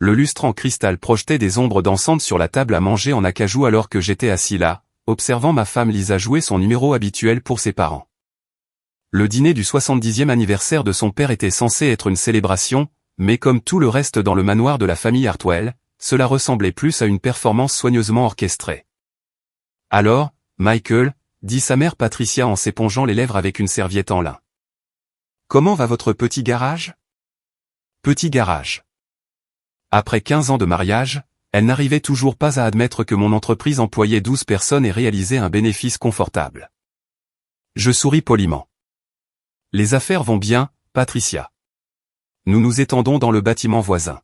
le lustre en cristal projetait des ombres dansantes sur la table à manger en acajou alors que j'étais assis là, observant ma femme Lisa jouer son numéro habituel pour ses parents. Le dîner du 70e anniversaire de son père était censé être une célébration, mais comme tout le reste dans le manoir de la famille Hartwell, cela ressemblait plus à une performance soigneusement orchestrée. Alors, Michael, dit sa mère Patricia en s'épongeant les lèvres avec une serviette en lin. Comment va votre petit garage? Petit garage. Après 15 ans de mariage, elle n'arrivait toujours pas à admettre que mon entreprise employait 12 personnes et réalisait un bénéfice confortable. Je souris poliment. Les affaires vont bien, Patricia. Nous nous étendons dans le bâtiment voisin.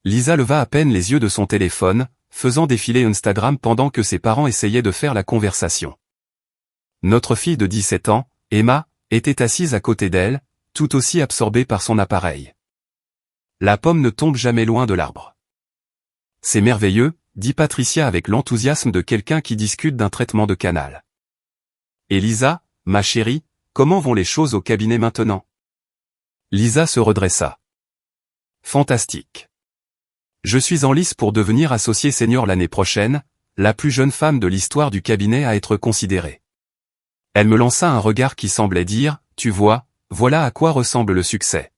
Lisa leva à peine les yeux de son téléphone, faisant défiler Instagram pendant que ses parents essayaient de faire la conversation. Notre fille de 17 ans, Emma, était assise à côté d'elle, tout aussi absorbée par son appareil. La pomme ne tombe jamais loin de l'arbre. C'est merveilleux, dit Patricia avec l'enthousiasme de quelqu'un qui discute d'un traitement de canal. Et Lisa, ma chérie, comment vont les choses au cabinet maintenant? Lisa se redressa. Fantastique. Je suis en lice pour devenir associée senior l'année prochaine, la plus jeune femme de l'histoire du cabinet à être considérée. Elle me lança un regard qui semblait dire, tu vois, voilà à quoi ressemble le succès.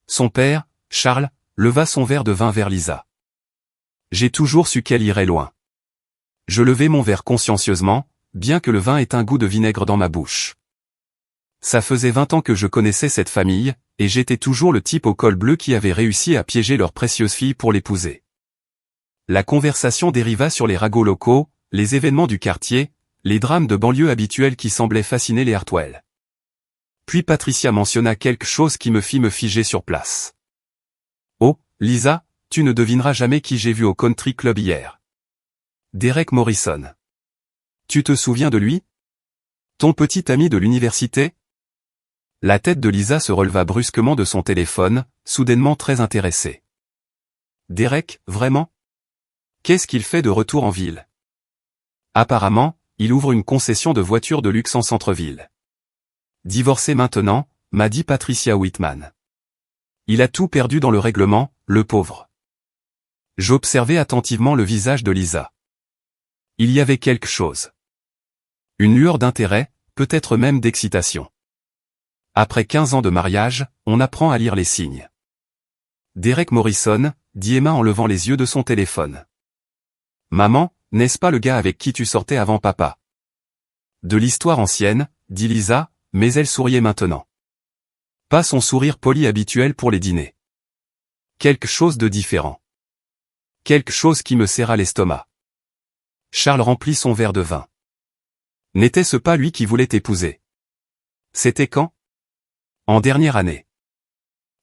Son père, Charles, leva son verre de vin vers Lisa. J'ai toujours su qu'elle irait loin. Je levai mon verre consciencieusement, bien que le vin ait un goût de vinaigre dans ma bouche. Ça faisait 20 ans que je connaissais cette famille, et j'étais toujours le type au col bleu qui avait réussi à piéger leur précieuse fille pour l'épouser. La conversation dériva sur les ragots locaux, les événements du quartier, les drames de banlieue habituels qui semblaient fasciner les Hartwell. Puis Patricia mentionna quelque chose qui me fit me figer sur place. Oh, Lisa, tu ne devineras jamais qui j'ai vu au country club hier. Derek Morrison. Tu te souviens de lui? Ton petit ami de l'université? La tête de Lisa se releva brusquement de son téléphone, soudainement très intéressée. Derek, vraiment? Qu'est-ce qu'il fait de retour en ville? Apparemment, il ouvre une concession de voitures de luxe en centre-ville. Divorcé maintenant, m'a dit Patricia Whitman. Il a tout perdu dans le règlement, le pauvre. J'observais attentivement le visage de Lisa. Il y avait quelque chose. Une lueur d'intérêt, peut-être même d'excitation. Après 15 ans de mariage, on apprend à lire les signes. Derek Morrison, dit Emma en levant les yeux de son téléphone. Maman, n'est-ce pas le gars avec qui tu sortais avant papa? De l'histoire ancienne, dit Lisa, mais elle souriait maintenant. Pas son sourire poli habituel pour les dîners. Quelque chose de différent. Quelque chose qui me serra l'estomac. Charles remplit son verre de vin. N'était-ce pas lui qui voulait t'épouser? C'était quand? En dernière année.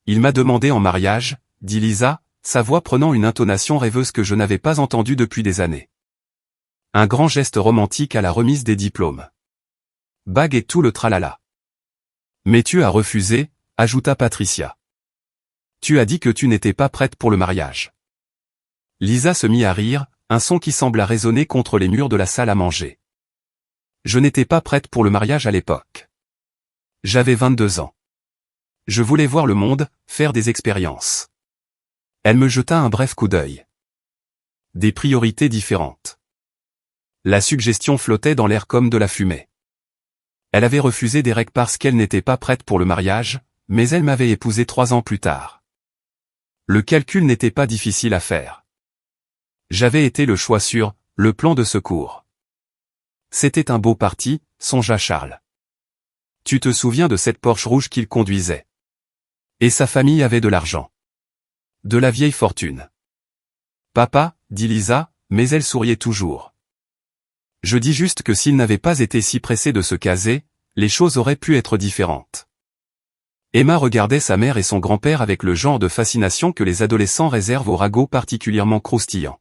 Il m'a demandé en mariage, dit Lisa, sa voix prenant une intonation rêveuse que je n'avais pas entendue depuis des années. Un grand geste romantique à la remise des diplômes. Bague et tout le tralala. Mais tu as refusé, ajouta Patricia. Tu as dit que tu n'étais pas prête pour le mariage. Lisa se mit à rire, un son qui sembla résonner contre les murs de la salle à manger. Je n'étais pas prête pour le mariage à l'époque. J'avais 22 ans. Je voulais voir le monde, faire des expériences. Elle me jeta un bref coup d'œil. Des priorités différentes. La suggestion flottait dans l'air comme de la fumée. Elle avait refusé Derek parce qu'elle n'était pas prête pour le mariage, mais elle m'avait épousé 3 ans plus tard. Le calcul n'était pas difficile à faire. J'avais été le choix sûr, le plan de secours. C'était un beau parti, songea Charles. Tu te souviens de cette Porsche rouge qu'il conduisait? Et sa famille avait de l'argent. De la vieille fortune. Papa, dit Lisa, mais elle souriait toujours. Je dis juste que s'il n'avait pas été si pressé de se caser, les choses auraient pu être différentes. Emma regardait sa mère et son grand-père avec le genre de fascination que les adolescents réservent aux ragots particulièrement croustillants.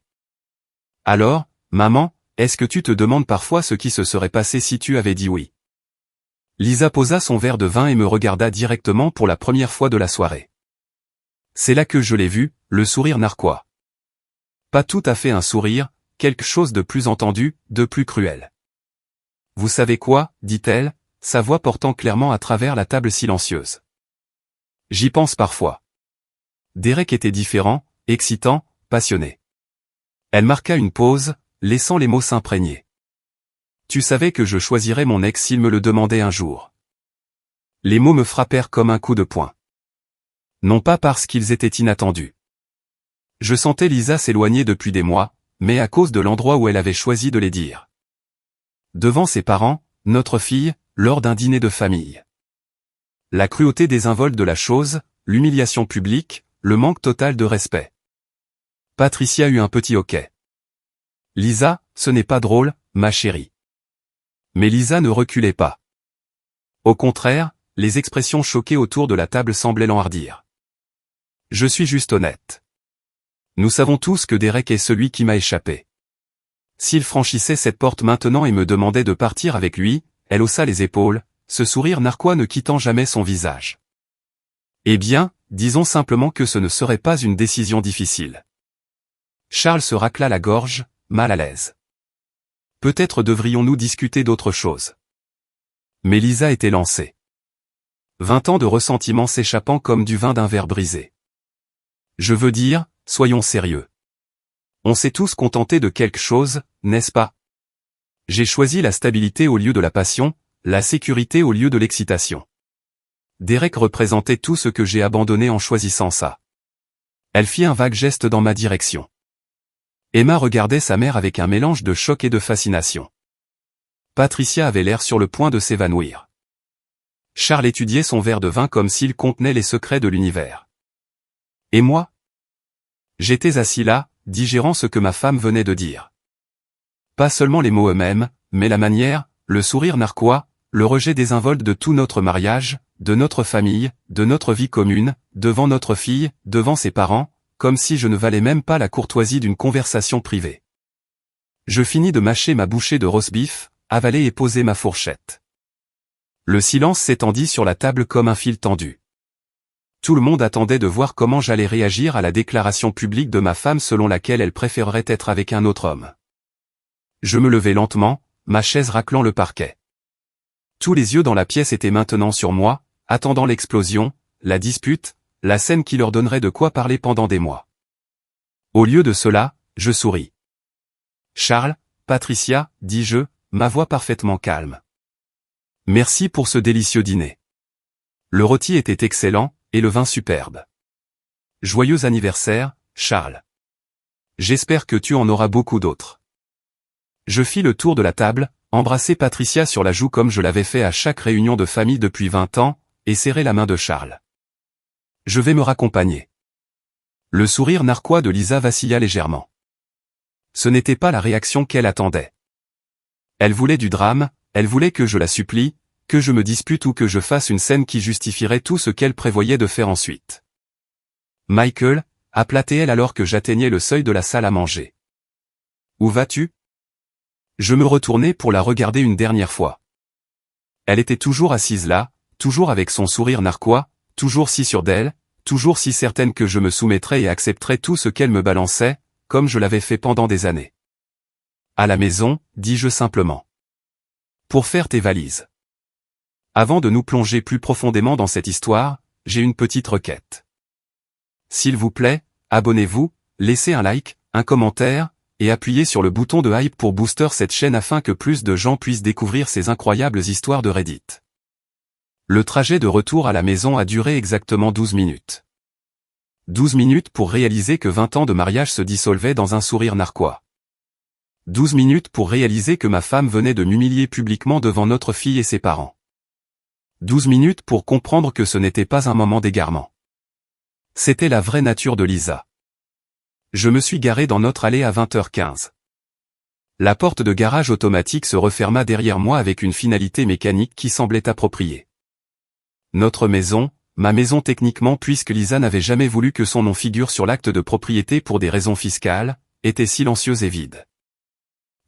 Alors, maman, est-ce que tu te demandes parfois ce qui se serait passé si tu avais dit oui? Lisa posa son verre de vin et me regarda directement pour la première fois de la soirée. C'est là que je l'ai vu, le sourire narquois. Pas tout à fait un sourire, quelque chose de plus entendu, de plus cruel. Vous savez quoi, dit-elle, sa voix portant clairement à travers la table silencieuse. J'y pense parfois. Derek était différent, excitant, passionné. Elle marqua une pause, laissant les mots s'imprégner. Tu savais que je choisirais mon ex s'il me le demandait un jour. Les mots me frappèrent comme un coup de poing. Non pas parce qu'ils étaient inattendus. Je sentais Lisa s'éloigner depuis des mois, mais à cause de l'endroit où elle avait choisi de les dire. Devant ses parents, notre fille, lors d'un dîner de famille. La cruauté désinvolte de la chose, l'humiliation publique, le manque total de respect. Patricia eut un petit hoquet. Lisa, ce n'est pas drôle, ma chérie. Mais Lisa ne reculait pas. Au contraire, les expressions choquées autour de la table semblaient l'enhardir. Je suis juste honnête. Nous savons tous que Derek est celui qui m'a échappé. S'il franchissait cette porte maintenant et me demandait de partir avec lui, elle haussa les épaules, ce sourire narquois ne quittant jamais son visage. Eh bien, disons simplement que ce ne serait pas une décision difficile. Charles se racla la gorge, mal à l'aise. Peut-être devrions-nous discuter d'autre chose. Mais Lisa était lancée. 20 ans de ressentiment s'échappant comme du vin d'un verre brisé. Je veux dire, soyons sérieux. On s'est tous contentés de quelque chose, n'est-ce pas? J'ai choisi la stabilité au lieu de la passion, la sécurité au lieu de l'excitation. Derek représentait tout ce que j'ai abandonné en choisissant ça. Elle fit un vague geste dans ma direction. Emma regardait sa mère avec un mélange de choc et de fascination. Patricia avait l'air sur le point de s'évanouir. Charles étudiait son verre de vin comme s'il contenait les secrets de l'univers. Et moi? J'étais assis là, digérant ce que ma femme venait de dire. Pas seulement les mots eux-mêmes, mais la manière, le sourire narquois, le rejet désinvolte de tout notre mariage, de notre famille, de notre vie commune, devant notre fille, devant ses parents, comme si je ne valais même pas la courtoisie d'une conversation privée. Je finis de mâcher ma bouchée de roast-beef, avaler et poser ma fourchette. Le silence s'étendit sur la table comme un fil tendu. Tout le monde attendait de voir comment j'allais réagir à la déclaration publique de ma femme selon laquelle elle préférerait être avec un autre homme. Je me levai lentement, ma chaise raclant le parquet. Tous les yeux dans la pièce étaient maintenant sur moi, attendant l'explosion, la dispute, la scène qui leur donnerait de quoi parler pendant des mois. Au lieu de cela, je souris. Charles, Patricia, dis-je, ma voix parfaitement calme. Merci pour ce délicieux dîner. Le rôti était excellent, et le vin superbe. Joyeux anniversaire, Charles. J'espère que tu en auras beaucoup d'autres. Je fis le tour de la table, embrassai Patricia sur la joue comme je l'avais fait à chaque réunion de famille depuis 20 ans, et serrai la main de Charles. Je vais me raccompagner. Le sourire narquois de Lisa vacilla légèrement. Ce n'était pas la réaction qu'elle attendait. Elle voulait du drame, elle voulait que je la supplie, que je me dispute ou que je fasse une scène qui justifierait tout ce qu'elle prévoyait de faire ensuite. Michael, appela-t-elle alors que j'atteignais le seuil de la salle à manger. Où vas-tu? Je me retournai pour la regarder une dernière fois. Elle était toujours assise là, toujours avec son sourire narquois, toujours si sûre d'elle, toujours si certaine que je me soumettrais et accepterais tout ce qu'elle me balançait, comme je l'avais fait pendant des années. À la maison, dis-je simplement. Pour faire tes valises. Avant de nous plonger plus profondément dans cette histoire, j'ai une petite requête. S'il vous plaît, abonnez-vous, laissez un like, un commentaire, et appuyez sur le bouton de hype pour booster cette chaîne afin que plus de gens puissent découvrir ces incroyables histoires de Reddit. Le trajet de retour à la maison a duré exactement 12 minutes. 12 minutes pour réaliser que 20 ans de mariage se dissolvaient dans un sourire narquois. 12 minutes pour réaliser que ma femme venait de m'humilier publiquement devant notre fille et ses parents. 12 minutes pour comprendre que ce n'était pas un moment d'égarement. C'était la vraie nature de Lisa. Je me suis garé dans notre allée à 20h15. La porte de garage automatique se referma derrière moi avec une finalité mécanique qui semblait appropriée. Notre maison, ma maison techniquement puisque Lisa n'avait jamais voulu que son nom figure sur l'acte de propriété pour des raisons fiscales, était silencieuse et vide.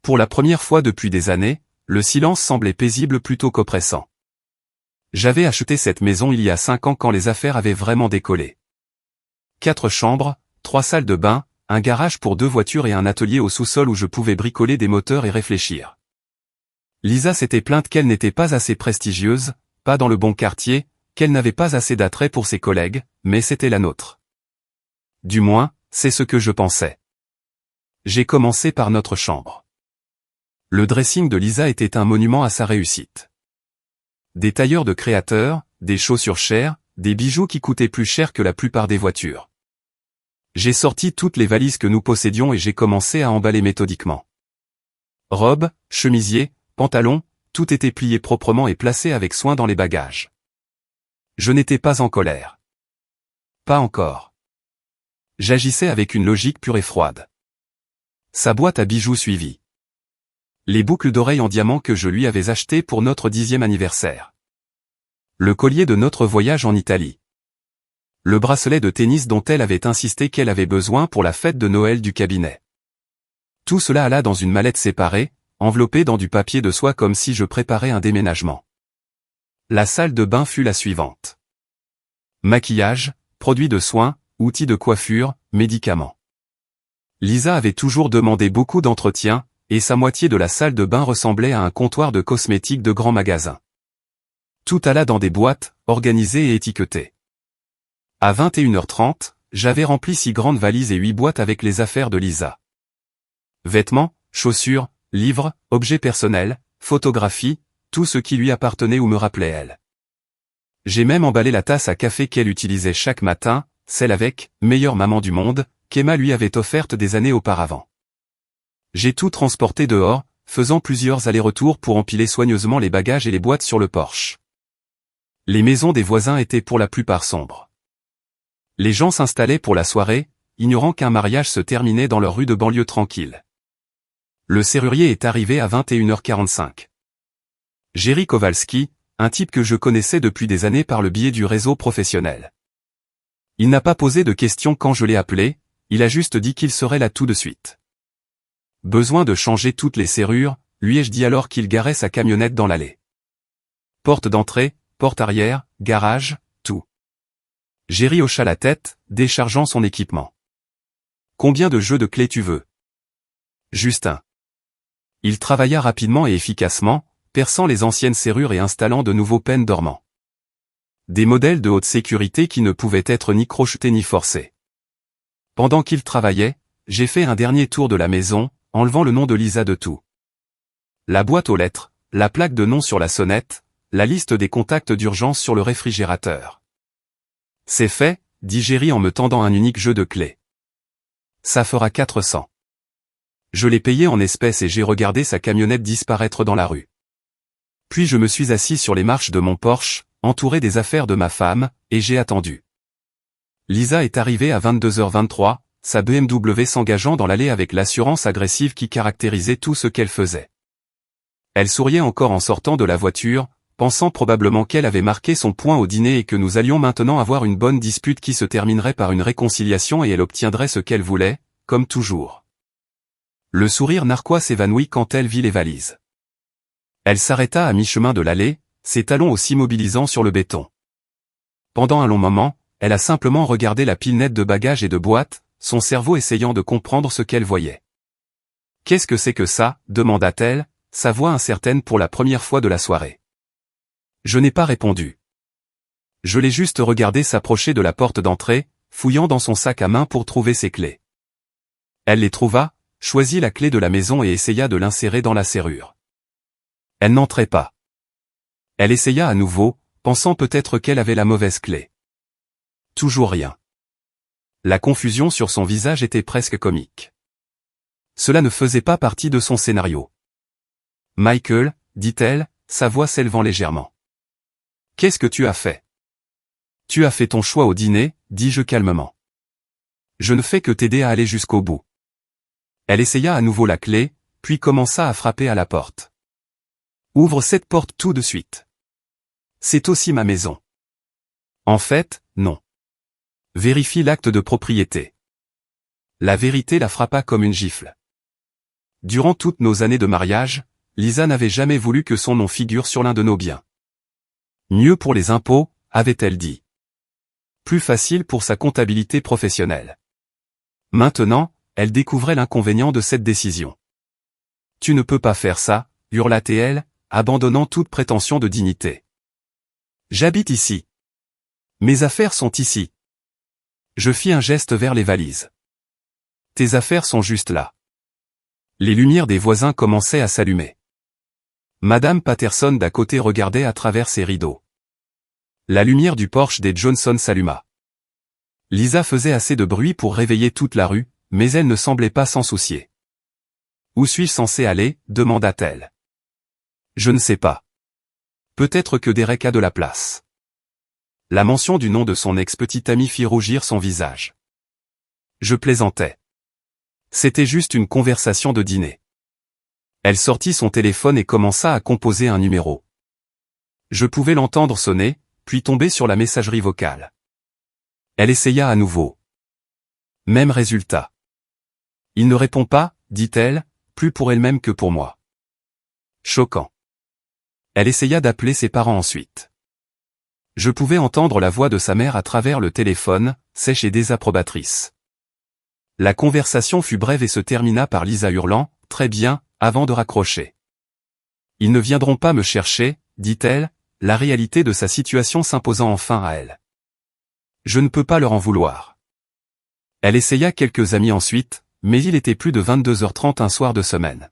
Pour la première fois depuis des années, le silence semblait paisible plutôt qu'oppressant. J'avais acheté cette maison il y a 5 ans quand les affaires avaient vraiment décollé. 4 chambres, 3 salles de bain, un garage pour 2 voitures et un atelier au sous-sol où je pouvais bricoler des moteurs et réfléchir. Lisa s'était plainte qu'elle n'était pas assez prestigieuse, pas dans le bon quartier, qu'elle n'avait pas assez d'attrait pour ses collègues, mais c'était la nôtre. Du moins, c'est ce que je pensais. J'ai commencé par notre chambre. Le dressing de Lisa était un monument à sa réussite. Des tailleurs de créateurs, des chaussures chères, des bijoux qui coûtaient plus cher que la plupart des voitures. J'ai sorti toutes les valises que nous possédions et j'ai commencé à emballer méthodiquement. Robes, chemisiers, pantalons, tout était plié proprement et placé avec soin dans les bagages. Je n'étais pas en colère. Pas encore. J'agissais avec une logique pure et froide. Sa boîte à bijoux suivit. Les boucles d'oreilles en diamant que je lui avais achetées pour notre 10e anniversaire. Le collier de notre voyage en Italie. Le bracelet de tennis dont elle avait insisté qu'elle avait besoin pour la fête de Noël du cabinet. Tout cela alla dans une mallette séparée, enveloppée dans du papier de soie comme si je préparais un déménagement. La salle de bain fut la suivante. Maquillage, produits de soins, outils de coiffure, médicaments. Lisa avait toujours demandé beaucoup d'entretien, et sa moitié de la salle de bain ressemblait à un comptoir de cosmétiques de grand magasin. Tout alla dans des boîtes, organisées et étiquetées. À 21h30, j'avais rempli 6 grandes valises et 8 boîtes avec les affaires de Lisa. Vêtements, chaussures, livres, objets personnels, photographies, tout ce qui lui appartenait ou me rappelait elle. J'ai même emballé la tasse à café qu'elle utilisait chaque matin, celle avec « meilleure maman du monde » qu'Emma lui avait offerte des années auparavant. J'ai tout transporté dehors, faisant plusieurs allers-retours pour empiler soigneusement les bagages et les boîtes sur le porche. Les maisons des voisins étaient pour la plupart sombres. Les gens s'installaient pour la soirée, ignorant qu'un mariage se terminait dans leur rue de banlieue tranquille. Le serrurier est arrivé à 21h45. Jerry Kowalski, un type que je connaissais depuis des années par le biais du réseau professionnel. Il n'a pas posé de questions quand je l'ai appelé, il a juste dit qu'il serait là tout de suite. Besoin de changer toutes les serrures, lui ai-je dit alors qu'il garait sa camionnette dans l'allée. Porte d'entrée, porte arrière, garage, tout. Jerry hocha la tête, déchargeant son équipement. Combien de jeux de clés tu veux? Juste un. Il travailla rapidement et efficacement, perçant les anciennes serrures et installant de nouveaux pênes dormants. Des modèles de haute sécurité qui ne pouvaient être ni crochetés ni forcés. Pendant qu'il travaillait, j'ai fait un dernier tour de la maison, enlevant le nom de Lisa de tout. La boîte aux lettres, la plaque de nom sur la sonnette, la liste des contacts d'urgence sur le réfrigérateur. C'est fait, dit Jerry en me tendant un unique jeu de clés. Ça fera 400. Je l'ai payé en espèces et j'ai regardé sa camionnette disparaître dans la rue. Puis je me suis assis sur les marches de mon Porsche, entouré des affaires de ma femme, et j'ai attendu. Lisa est arrivée à 22h23, sa BMW s'engageant dans l'allée avec l'assurance agressive qui caractérisait tout ce qu'elle faisait. Elle souriait encore en sortant de la voiture, pensant probablement qu'elle avait marqué son point au dîner et que nous allions maintenant avoir une bonne dispute qui se terminerait par une réconciliation et elle obtiendrait ce qu'elle voulait, comme toujours. Le sourire narquois s'évanouit quand elle vit les valises. Elle s'arrêta à mi-chemin de l'allée, ses talons aussi mobilisants sur le béton. Pendant un long moment, elle a simplement regardé la pile nette de bagages et de boîtes, son cerveau essayant de comprendre ce qu'elle voyait. « Qu'est-ce que c'est que ça ?» demanda-t-elle, sa voix incertaine pour la première fois de la soirée. Je n'ai pas répondu. Je l'ai juste regardé s'approcher de la porte d'entrée, fouillant dans son sac à main pour trouver ses clés. Elle les trouva, choisit la clé de la maison et essaya de l'insérer dans la serrure. Elle n'entrait pas. Elle essaya à nouveau, pensant peut-être qu'elle avait la mauvaise clé. Toujours rien. La confusion sur son visage était presque comique. Cela ne faisait pas partie de son scénario. « Michael, dit-elle, sa voix s'élevant légèrement. Qu'est-ce que tu as fait? Tu as fait ton choix au dîner, dis-je calmement. Je ne fais que t'aider à aller jusqu'au bout. Elle essaya à nouveau la clé, puis commença à frapper à la porte. Ouvre cette porte tout de suite. C'est aussi ma maison. En fait, non. Vérifie l'acte de propriété. La vérité la frappa comme une gifle. Durant toutes nos années de mariage, Lisa n'avait jamais voulu que son nom figure sur l'un de nos biens. Mieux pour les impôts, avait-elle dit. Plus facile pour sa comptabilité professionnelle. Maintenant, elle découvrait l'inconvénient de cette décision. Tu ne peux pas faire ça, hurla-t-elle, abandonnant toute prétention de dignité. J'habite ici. Mes affaires sont ici. Je fis un geste vers les valises. Tes affaires sont juste là. Les lumières des voisins commençaient à s'allumer. Madame Patterson d'à côté regardait à travers ses rideaux. La lumière du Porsche des Johnson s'alluma. Lisa faisait assez de bruit pour réveiller toute la rue, mais elle ne semblait pas s'en soucier. « Où suis-je censé aller » demanda-t-elle. « Je ne sais pas. Peut-être que Derek a de la place. » La mention du nom de son ex-petite ami fit rougir son visage. Je plaisantais. C'était juste une conversation de dîner. Elle sortit son téléphone et commença à composer un numéro. Je pouvais l'entendre sonner, puis tomber sur la messagerie vocale. Elle essaya à nouveau. Même résultat. Il ne répond pas, dit-elle, plus pour elle-même que pour moi. Choquant. Elle essaya d'appeler ses parents ensuite. Je pouvais entendre la voix de sa mère à travers le téléphone, sèche et désapprobatrice. La conversation fut brève et se termina par Lisa hurlant, « Très bien », avant de raccrocher. « Ils ne viendront pas me chercher, dit-elle, la réalité de sa situation s'imposant enfin à elle. Je ne peux pas leur en vouloir. Elle essaya quelques amis ensuite, mais il était plus de 22h30 un soir de semaine.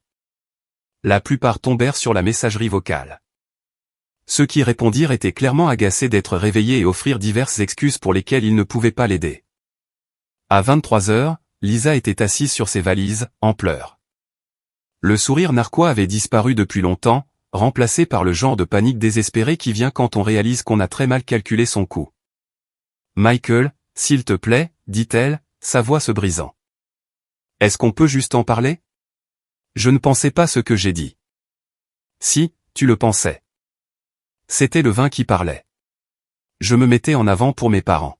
La plupart tombèrent sur la messagerie vocale. Ceux qui répondirent étaient clairement agacés d'être réveillés et offrirent diverses excuses pour lesquelles ils ne pouvaient pas l'aider. À 23h, Lisa était assise sur ses valises, en pleurs. Le sourire narquois avait disparu depuis longtemps, remplacé par le genre de panique désespérée qui vient quand on réalise qu'on a très mal calculé son coup. « Michael, s'il te plaît, dit-elle, sa voix se brisant. Est-ce qu'on peut juste en parler ? Je ne pensais pas ce que j'ai dit. Si, tu le pensais. C'était le vin qui parlait. Je me mettais en avant pour mes parents.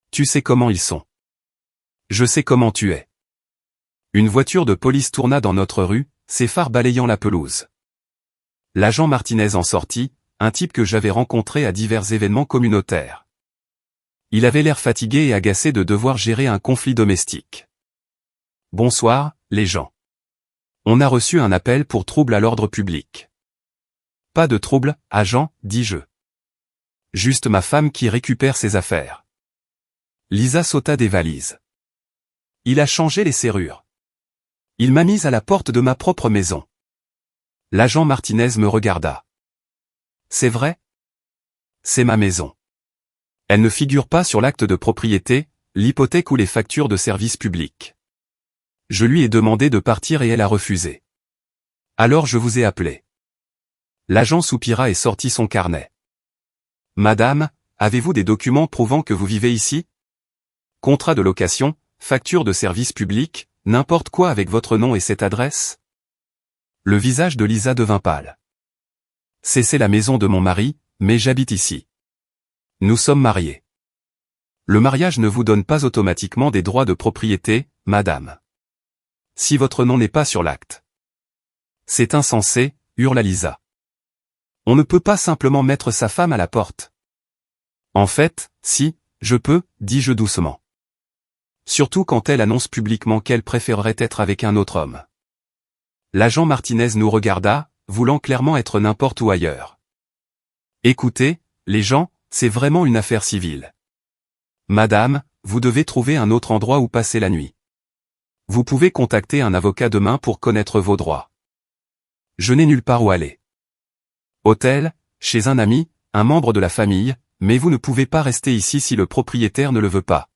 Tu sais comment ils sont. Je sais comment tu es. Une voiture de police tourna dans notre rue, ses phares balayant la pelouse. L'agent Martinez en sortit, un type que j'avais rencontré à divers événements communautaires. Il avait l'air fatigué et agacé de devoir gérer un conflit domestique. « Bonsoir, les gens. On a reçu un appel pour trouble à l'ordre public. »« Pas de trouble, agent, dis-je. Juste ma femme qui récupère ses affaires. » Lisa sauta des valises. Il a changé les serrures. Il m'a mise à la porte de ma propre maison. L'agent Martinez me regarda. C'est vrai? C'est ma maison. Elle ne figure pas sur l'acte de propriété, l'hypothèque ou les factures de service public. Je lui ai demandé de partir et elle a refusé. Alors je vous ai appelé. L'agent soupira et sortit son carnet. Madame, avez-vous des documents prouvant que vous vivez ici? Contrat de location, facture de service public, n'importe quoi avec votre nom et cette adresse? Le visage de Lisa devint pâle. C'est la maison de mon mari, mais j'habite ici. Nous sommes mariés. Le mariage ne vous donne pas automatiquement des droits de propriété, madame. Si votre nom n'est pas sur l'acte. C'est insensé, hurla Lisa. On ne peut pas simplement mettre sa femme à la porte. En fait, si, je peux, dis-je doucement. Surtout quand elle annonce publiquement qu'elle préférerait être avec un autre homme. L'agent Martinez nous regarda, voulant clairement être n'importe où ailleurs. Écoutez, les gens, c'est vraiment une affaire civile. Madame, vous devez trouver un autre endroit où passer la nuit. Vous pouvez contacter un avocat demain pour connaître vos droits. Je n'ai nulle part où aller. Hôtel, chez un ami, un membre de la famille, mais vous ne pouvez pas rester ici si le propriétaire ne le veut pas.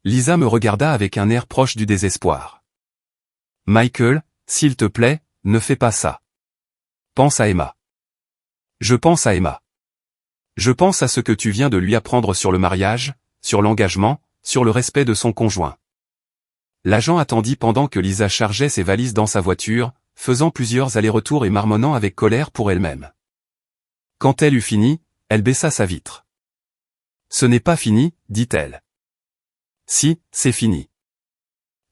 Lisa me regarda avec un air proche du désespoir. Michael, s'il te plaît, ne fais pas ça. Pense à Emma. Je pense à Emma. Je pense à ce que tu viens de lui apprendre sur le mariage, sur l'engagement, sur le respect de son conjoint. L'agent attendit pendant que Lisa chargeait ses valises dans sa voiture, faisant plusieurs allers-retours et marmonnant avec colère pour elle-même. Quand elle eut fini, elle baissa sa vitre. Ce n'est pas fini, dit-elle. Si, c'est fini.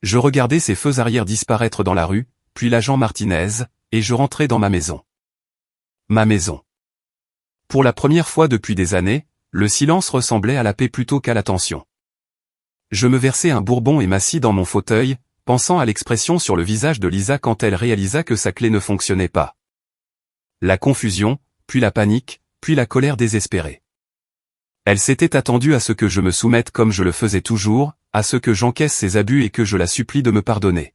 Je regardais ses feux arrière disparaître dans la rue, puis l'agent Martinez, et je rentrai dans ma maison. Ma maison. Pour la première fois depuis des années, le silence ressemblait à la paix plutôt qu'à la tension. Je me versai un bourbon et m'assis dans mon fauteuil, pensant à l'expression sur le visage de Lisa quand elle réalisa que sa clé ne fonctionnait pas. La confusion, puis la panique, puis la colère désespérée. Elle s'était attendue à ce que je me soumette comme je le faisais toujours, à ce que j'encaisse ses abus et que je la supplie de me pardonner.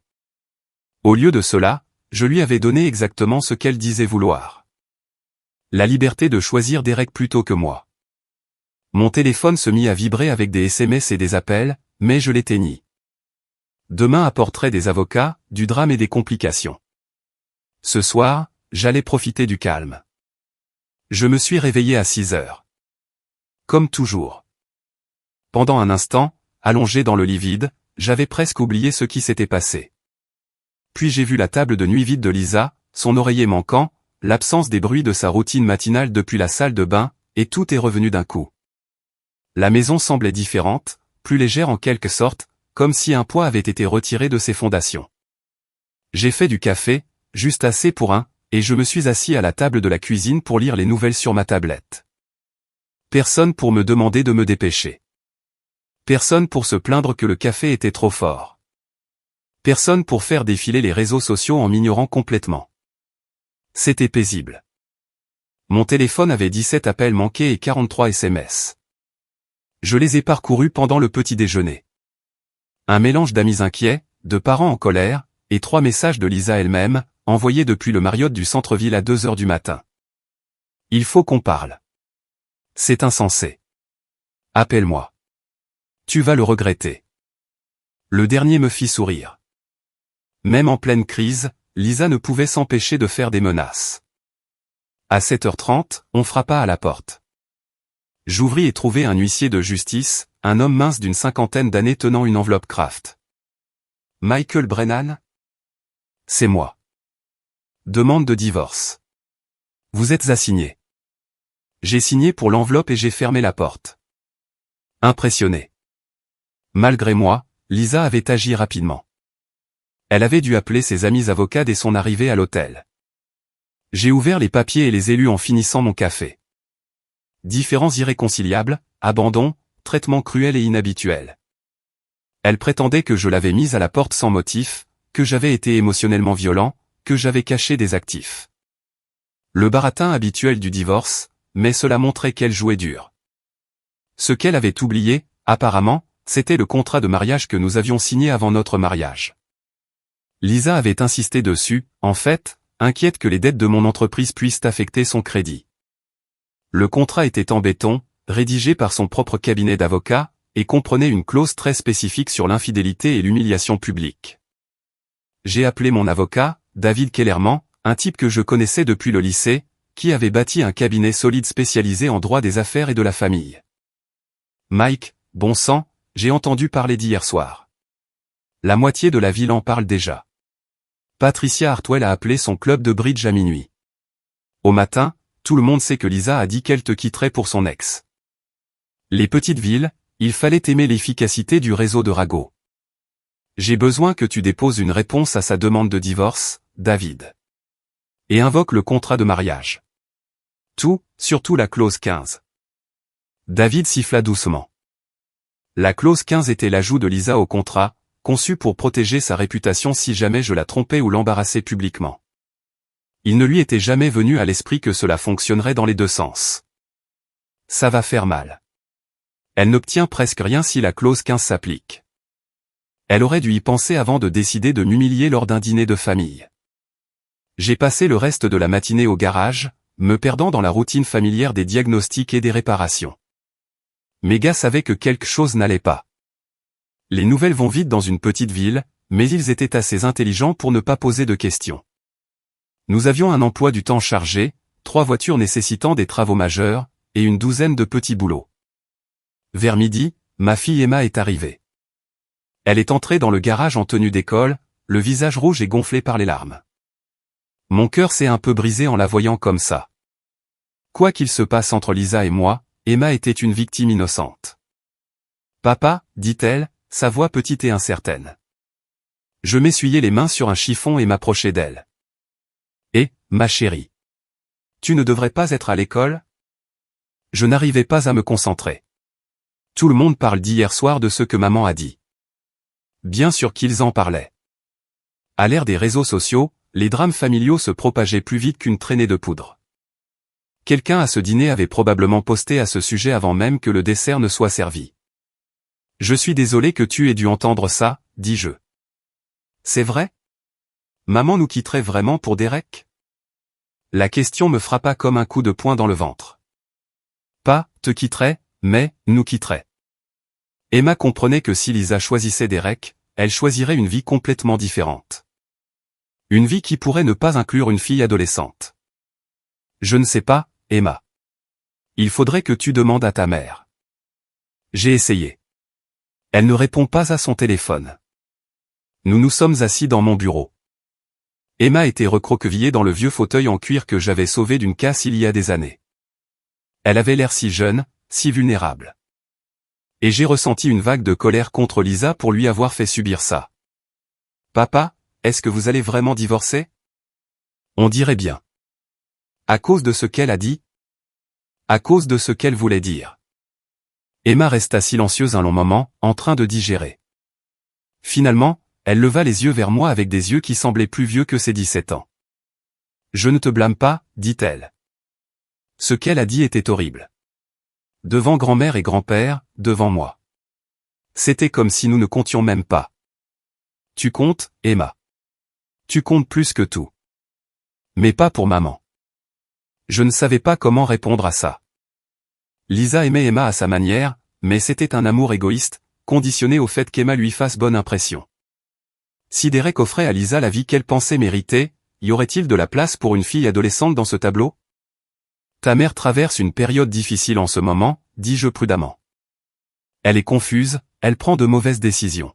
Au lieu de cela, je lui avais donné exactement ce qu'elle disait vouloir. La liberté de choisir Derek plutôt que moi. Mon téléphone se mit à vibrer avec des SMS et des appels, mais je l'éteignis. Demain apporterait des avocats, du drame et des complications. Ce soir, j'allais profiter du calme. Je me suis réveillé à 6 heures. Comme toujours. Pendant un instant, allongé dans le lit vide, j'avais presque oublié ce qui s'était passé. Puis j'ai vu la table de nuit vide de Lisa, son oreiller manquant, l'absence des bruits de sa routine matinale depuis la salle de bain, et tout est revenu d'un coup. La maison semblait différente, plus légère en quelque sorte, comme si un poids avait été retiré de ses fondations. J'ai fait du café, juste assez pour un, et je me suis assis à la table de la cuisine pour lire les nouvelles sur ma tablette. Personne pour me demander de me dépêcher. Personne pour se plaindre que le café était trop fort. Personne pour faire défiler les réseaux sociaux en m'ignorant complètement. C'était paisible. Mon téléphone avait 17 appels manqués et 43 SMS. Je les ai parcourus pendant le petit déjeuner. Un mélange d'amis inquiets, de parents en colère, et 3 messages de Lisa elle-même, envoyés depuis le Marriott du centre-ville à 2 heures du matin. Il faut qu'on parle. C'est insensé. Appelle-moi. Tu vas le regretter. Le dernier me fit sourire. Même en pleine crise, Lisa ne pouvait s'empêcher de faire des menaces. À 7h30, on frappa à la porte. J'ouvris et trouvai un huissier de justice, un homme mince d'une 50aine d'années tenant une enveloppe Kraft. Michael Brennan? C'est moi. Demande de divorce. Vous êtes assigné. J'ai signé pour l'enveloppe et j'ai fermé la porte. Impressionné. Malgré moi, Lisa avait agi rapidement. Elle avait dû appeler ses amis avocats dès son arrivée à l'hôtel. J'ai ouvert les papiers et les élus en finissant mon café. Différends irréconciliables, abandon, traitement cruel et inhabituel. Elle prétendait que je l'avais mise à la porte sans motif, que j'avais été émotionnellement violent, que j'avais caché des actifs. Le baratin habituel du divorce, mais cela montrait qu'elle jouait dur. Ce qu'elle avait oublié, apparemment, c'était le contrat de mariage que nous avions signé avant notre mariage. Lisa avait insisté dessus, en fait, inquiète que les dettes de mon entreprise puissent affecter son crédit. Le contrat était en béton, rédigé par son propre cabinet d'avocats, et comprenait une clause très spécifique sur l'infidélité et l'humiliation publique. J'ai appelé mon avocat, David Kellerman, un type que je connaissais depuis le lycée, qui avait bâti un cabinet solide spécialisé en droit des affaires et de la famille. Mike, bon sang, j'ai entendu parler d'hier soir. La moitié de la ville en parle déjà. Patricia Hartwell a appelé son club de bridge à minuit. Au matin, tout le monde sait que Lisa a dit qu'elle te quitterait pour son ex. Les petites villes, il fallait aimer l'efficacité du réseau de ragots. J'ai besoin que tu déposes une réponse à sa demande de divorce, David. Et invoque le contrat de mariage. Tout, surtout la clause 15. David siffla doucement. La clause 15 était l'ajout de Lisa au contrat, conçu pour protéger sa réputation si jamais je la trompais ou l'embarrassais publiquement. Il ne lui était jamais venu à l'esprit que cela fonctionnerait dans les deux sens. Ça va faire mal. Elle n'obtient presque rien si la clause 15 s'applique. Elle aurait dû y penser avant de décider de m'humilier lors d'un dîner de famille. J'ai passé le reste de la matinée au garage, me perdant dans la routine familière des diagnostics et des réparations. Mes gars savaient que quelque chose n'allait pas. Les nouvelles vont vite dans une petite ville, mais ils étaient assez intelligents pour ne pas poser de questions. Nous avions un emploi du temps chargé, 3 voitures nécessitant des travaux majeurs, et une douzaine de petits boulots. Vers midi, ma fille Emma est arrivée. Elle est entrée dans le garage en tenue d'école, le visage rouge et gonflé par les larmes. Mon cœur s'est un peu brisé en la voyant comme ça. Quoi qu'il se passe entre Lisa et moi, Emma était une victime innocente. « Papa » dit-elle, sa voix petite et incertaine. Je m'essuyai les mains sur un chiffon et m'approchai d'elle. « Eh, ma chérie. Tu ne devrais pas être à l'école ?» Je n'arrivais pas à me concentrer. Tout le monde parle d'hier soir de ce que maman a dit. Bien sûr qu'ils en parlaient. À l'ère des réseaux sociaux, les drames familiaux se propageaient plus vite qu'une traînée de poudre. Quelqu'un à ce dîner avait probablement posté à ce sujet avant même que le dessert ne soit servi. Je suis désolé que tu aies dû entendre ça, dis-je. C'est vrai? Maman nous quitterait vraiment pour Derek? La question me frappa comme un coup de poing dans le ventre. Pas, te quitterait, mais, nous quitterait. Emma comprenait que si Lisa choisissait Derek, elle choisirait une vie complètement différente. Une vie qui pourrait ne pas inclure une fille adolescente. Je ne sais pas, Emma. Il faudrait que tu demandes à ta mère. J'ai essayé. Elle ne répond pas à son téléphone. Nous nous sommes assis dans mon bureau. Emma était recroquevillée dans le vieux fauteuil en cuir que j'avais sauvé d'une casse il y a des années. Elle avait l'air si jeune, si vulnérable. Et j'ai ressenti une vague de colère contre Lisa pour lui avoir fait subir ça. Papa, est-ce que vous allez vraiment divorcer? On dirait bien. À cause de ce qu'elle a dit? À cause de ce qu'elle voulait dire. Emma resta silencieuse un long moment, en train de digérer. Finalement, elle leva les yeux vers moi avec des yeux qui semblaient plus vieux que ses 17 ans. Je ne te blâme pas, dit-elle. Ce qu'elle a dit était horrible. Devant grand-mère et grand-père, devant moi. C'était comme si nous ne comptions même pas. Tu comptes, Emma. Tu comptes plus que tout. Mais pas pour maman. Je ne savais pas comment répondre à ça. Lisa aimait Emma à sa manière, mais c'était un amour égoïste, conditionné au fait qu'Emma lui fasse bonne impression. Si Derek offrait à Lisa la vie qu'elle pensait mériter, y aurait-il de la place pour une fille adolescente dans ce tableau? Ta mère traverse une période difficile en ce moment, dis-je prudemment. Elle est confuse, elle prend de mauvaises décisions.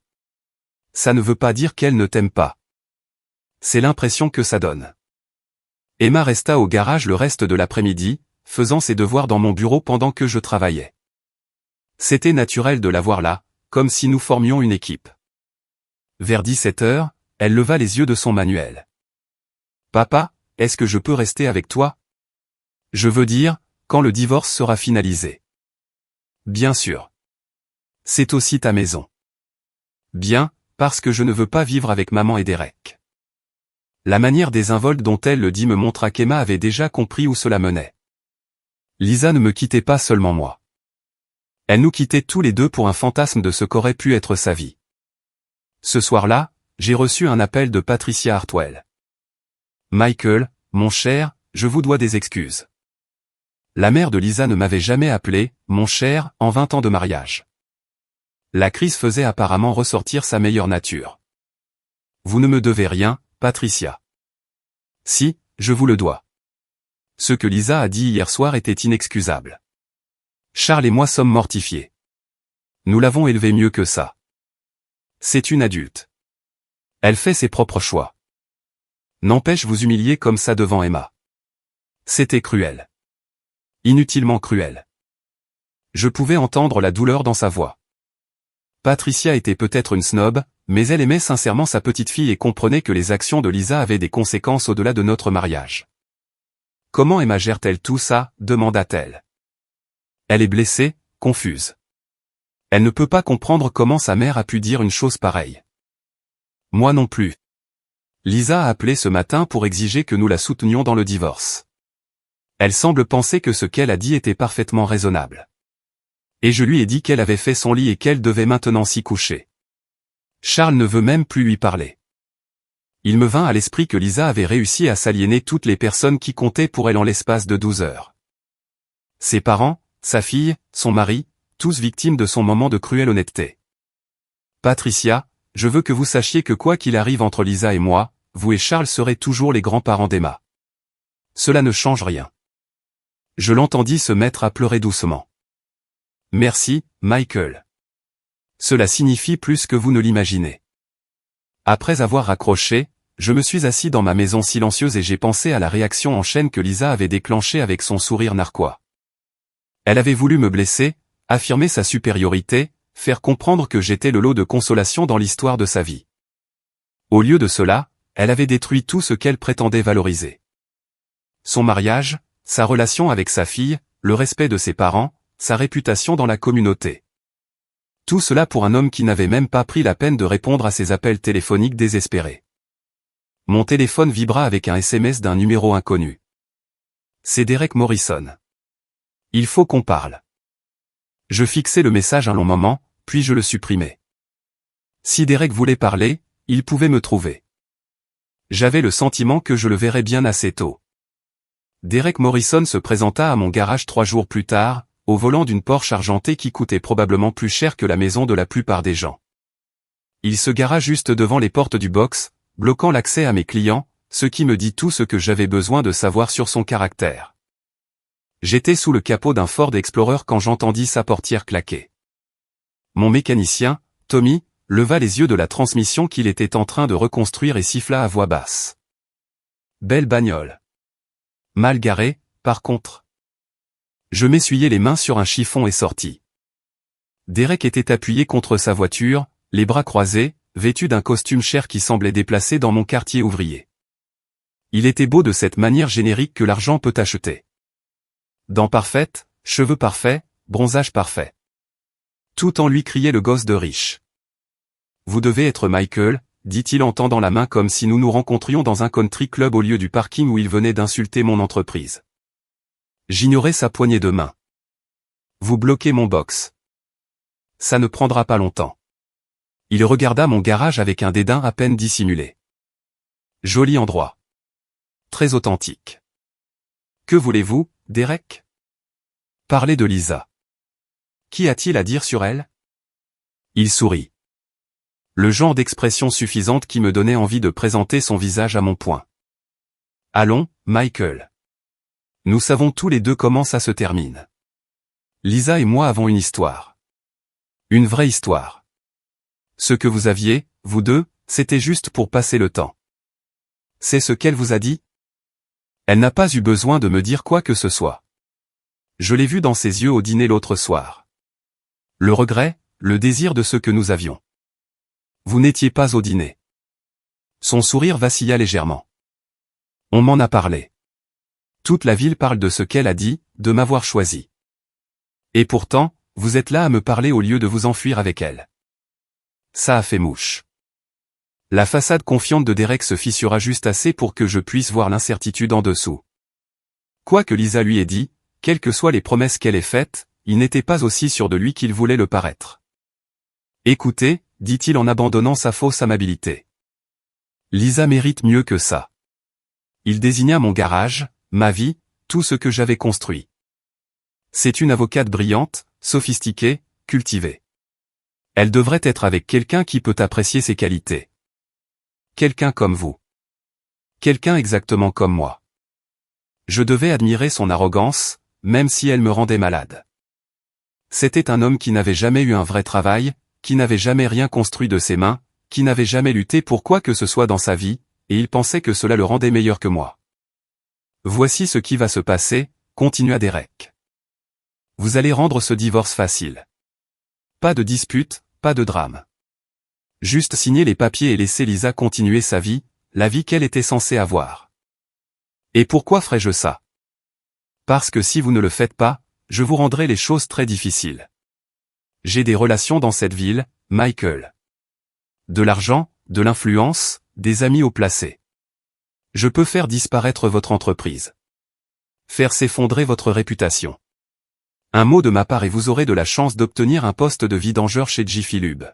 Ça ne veut pas dire qu'elle ne t'aime pas. C'est l'impression que ça donne. Emma resta au garage le reste de l'après-midi, faisant ses devoirs dans mon bureau pendant que je travaillais. C'était naturel de la voir là, comme si nous formions une équipe. Vers 17 heures, elle leva les yeux de son manuel. Papa, est-ce que je peux rester avec toi? Je veux dire, quand le divorce sera finalisé. Bien sûr. C'est aussi ta maison. Bien, parce que je ne veux pas vivre avec maman et Derek. La manière désinvolte dont elle le dit me montra qu'Emma avait déjà compris où cela menait. Lisa ne me quittait pas seulement moi. Elle nous quittait tous les deux pour un fantasme de ce qu'aurait pu être sa vie. Ce soir-là, j'ai reçu un appel de Patricia Hartwell. Michael, mon cher, je vous dois des excuses. La mère de Lisa ne m'avait jamais appelé, mon cher, en 20 ans de mariage. La crise faisait apparemment ressortir sa meilleure nature. Vous ne me devez rien, Patricia. Si, je vous le dois. Ce que Lisa a dit hier soir était inexcusable. Charles et moi sommes mortifiés. Nous l'avons élevée mieux que ça. C'est une adulte. Elle fait ses propres choix. N'empêche vous humilier comme ça devant Emma. C'était cruel. Inutilement cruel. Je pouvais entendre la douleur dans sa voix. Patricia était peut-être une snob, mais elle aimait sincèrement sa petite fille et comprenait que les actions de Lisa avaient des conséquences au-delà de notre mariage. Comment Emma gère-t-elle tout ça, demanda-t-elle. Elle est blessée, confuse. Elle ne peut pas comprendre comment sa mère a pu dire une chose pareille. Moi non plus. Lisa a appelé ce matin pour exiger que nous la soutenions dans le divorce. Elle semble penser que ce qu'elle a dit était parfaitement raisonnable. Et je lui ai dit qu'elle avait fait son lit et qu'elle devait maintenant s'y coucher. Charles ne veut même plus lui parler. Il me vint à l'esprit que Lisa avait réussi à s'aliéner toutes les personnes qui comptaient pour elle en l'espace de 12 heures. Ses parents, sa fille, son mari, tous victimes de son moment de cruelle honnêteté. Patricia, je veux que vous sachiez que quoi qu'il arrive entre Lisa et moi, vous et Charles serez toujours les grands-parents d'Emma. Cela ne change rien. Je l'entendis se mettre à pleurer doucement. Merci, Michael. Cela signifie plus que vous ne l'imaginez. Après avoir raccroché, je me suis assis dans ma maison silencieuse et j'ai pensé à la réaction en chaîne que Lisa avait déclenchée avec son sourire narquois. Elle avait voulu me blesser, affirmer sa supériorité, faire comprendre que j'étais le lot de consolation dans l'histoire de sa vie. Au lieu de cela, elle avait détruit tout ce qu'elle prétendait valoriser. Son mariage, sa relation avec sa fille, le respect de ses parents, sa réputation dans la communauté. Tout cela pour un homme qui n'avait même pas pris la peine de répondre à ses appels téléphoniques désespérés. Mon téléphone vibra avec un SMS d'un numéro inconnu. C'est Derek Morrison. Il faut qu'on parle. Je fixai le message un long moment, puis je le supprimais. Si Derek voulait parler, il pouvait me trouver. J'avais le sentiment que je le verrais bien assez tôt. Derek Morrison se présenta à mon garage 3 jours plus tard, au volant d'une Porsche argentée qui coûtait probablement plus cher que la maison de la plupart des gens. Il se gara juste devant les portes du box, bloquant l'accès à mes clients, ce qui me dit tout ce que j'avais besoin de savoir sur son caractère. J'étais sous le capot d'un Ford Explorer quand j'entendis sa portière claquer. Mon mécanicien, Tommy, leva les yeux de la transmission qu'il était en train de reconstruire et siffla à voix basse. Belle bagnole. Mal garée, par contre. Je m'essuyai les mains sur un chiffon et sortis. Derek était appuyé contre sa voiture, les bras croisés, vêtu d'un costume cher qui semblait déplacé dans mon quartier ouvrier. Il était beau de cette manière générique que l'argent peut acheter. Dents parfaites, cheveux parfaits, bronzage parfait. Tout en lui criait le gosse de riche. Vous devez être Michael, dit-il en tendant la main comme si nous nous rencontrions dans un country club au lieu du parking où il venait d'insulter mon entreprise. J'ignorais sa poignée de main. Vous bloquez mon box. Ça ne prendra pas longtemps. Il regarda mon garage avec un dédain à peine dissimulé. Joli endroit. Très authentique. Que voulez-vous, Derek? Parlez de Lisa. Qu'y a-t-il à dire sur elle? Il sourit. Le genre d'expression suffisante qui me donnait envie de présenter son visage à mon poing. Allons, Michael. Nous savons tous les deux comment ça se termine. Lisa et moi avons une histoire. Une vraie histoire. Ce que vous aviez, vous deux, c'était juste pour passer le temps. C'est ce qu'elle vous a dit? Elle n'a pas eu besoin de me dire quoi que ce soit. Je l'ai vu dans ses yeux au dîner l'autre soir. Le regret, le désir de ce que nous avions. Vous n'étiez pas au dîner. Son sourire vacilla légèrement. On m'en a parlé. Toute la ville parle de ce qu'elle a dit, de m'avoir choisi. Et pourtant, vous êtes là à me parler au lieu de vous enfuir avec elle. Ça a fait mouche. La façade confiante de Derek se fissura juste assez pour que je puisse voir l'incertitude en dessous. Quoi que Lisa lui ait dit, quelles que soient les promesses qu'elle ait faites, il n'était pas aussi sûr de lui qu'il voulait le paraître. Écoutez, dit-il en abandonnant sa fausse amabilité. Lisa mérite mieux que ça. Il désigna mon garage, ma vie, tout ce que j'avais construit. C'est une avocate brillante, sophistiquée, cultivée. Elle devrait être avec quelqu'un qui peut apprécier ses qualités. Quelqu'un comme vous. Quelqu'un exactement comme moi. Je devais admirer son arrogance, même si elle me rendait malade. C'était un homme qui n'avait jamais eu un vrai travail, qui n'avait jamais rien construit de ses mains, qui n'avait jamais lutté pour quoi que ce soit dans sa vie, et il pensait que cela le rendait meilleur que moi. Voici ce qui va se passer, continua Derek. Vous allez rendre ce divorce facile. Pas de dispute, pas de drame. Juste signer les papiers et laisser Lisa continuer sa vie, la vie qu'elle était censée avoir. Et pourquoi ferais-je ça? Parce que si vous ne le faites pas, je vous rendrai les choses très difficiles. J'ai des relations dans cette ville, Michael. De l'argent, de l'influence, des amis haut placés. Je peux faire disparaître votre entreprise. Faire s'effondrer votre réputation. Un mot de ma part et vous aurez de la chance d'obtenir un poste de vidangeur chez Jiffy Lube.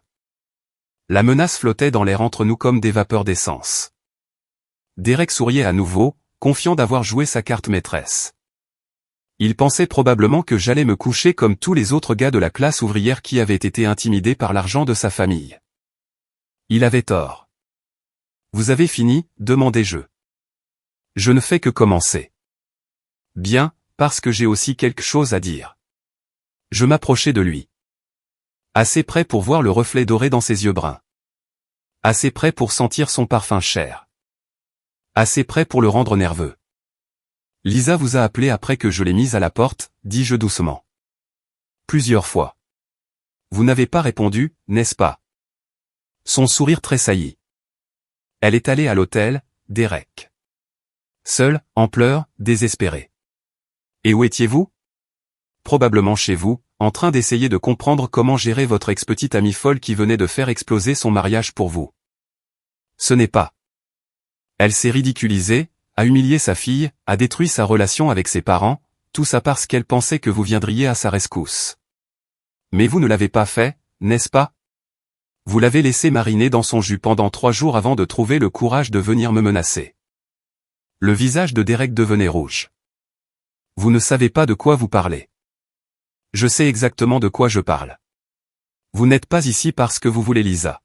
La menace flottait dans l'air entre nous comme des vapeurs d'essence. Derek souriait à nouveau, confiant d'avoir joué sa carte maîtresse. Il pensait probablement que j'allais me coucher comme tous les autres gars de la classe ouvrière qui avaient été intimidés par l'argent de sa famille. Il avait tort. Vous avez fini, demandai-je. Je ne fais que commencer. Bien, parce que j'ai aussi quelque chose à dire. Je m'approchai de lui. Assez près pour voir le reflet doré dans ses yeux bruns. Assez près pour sentir son parfum cher. Assez près pour le rendre nerveux. Lisa vous a appelé après que je l'ai mise à la porte, dis-je doucement. Plusieurs fois. Vous n'avez pas répondu, n'est-ce pas? Son sourire tressaillit. Elle est allée à l'hôtel, Derek. Seule, en pleurs, désespérée. Et où étiez-vous? Probablement chez vous, en train d'essayer de comprendre comment gérer votre ex-petite amie folle qui venait de faire exploser son mariage pour vous. Ce n'est pas. Elle s'est ridiculisée, a humilié sa fille, a détruit sa relation avec ses parents, tout ça parce qu'elle pensait que vous viendriez à sa rescousse. Mais vous ne l'avez pas fait, n'est-ce pas? Vous l'avez laissé mariner dans son jus pendant 3 jours avant de trouver le courage de venir me menacer. Le visage de Derek devenait rouge. Vous ne savez pas de quoi vous parlez. Je sais exactement de quoi je parle. Vous n'êtes pas ici parce que vous voulez Lisa.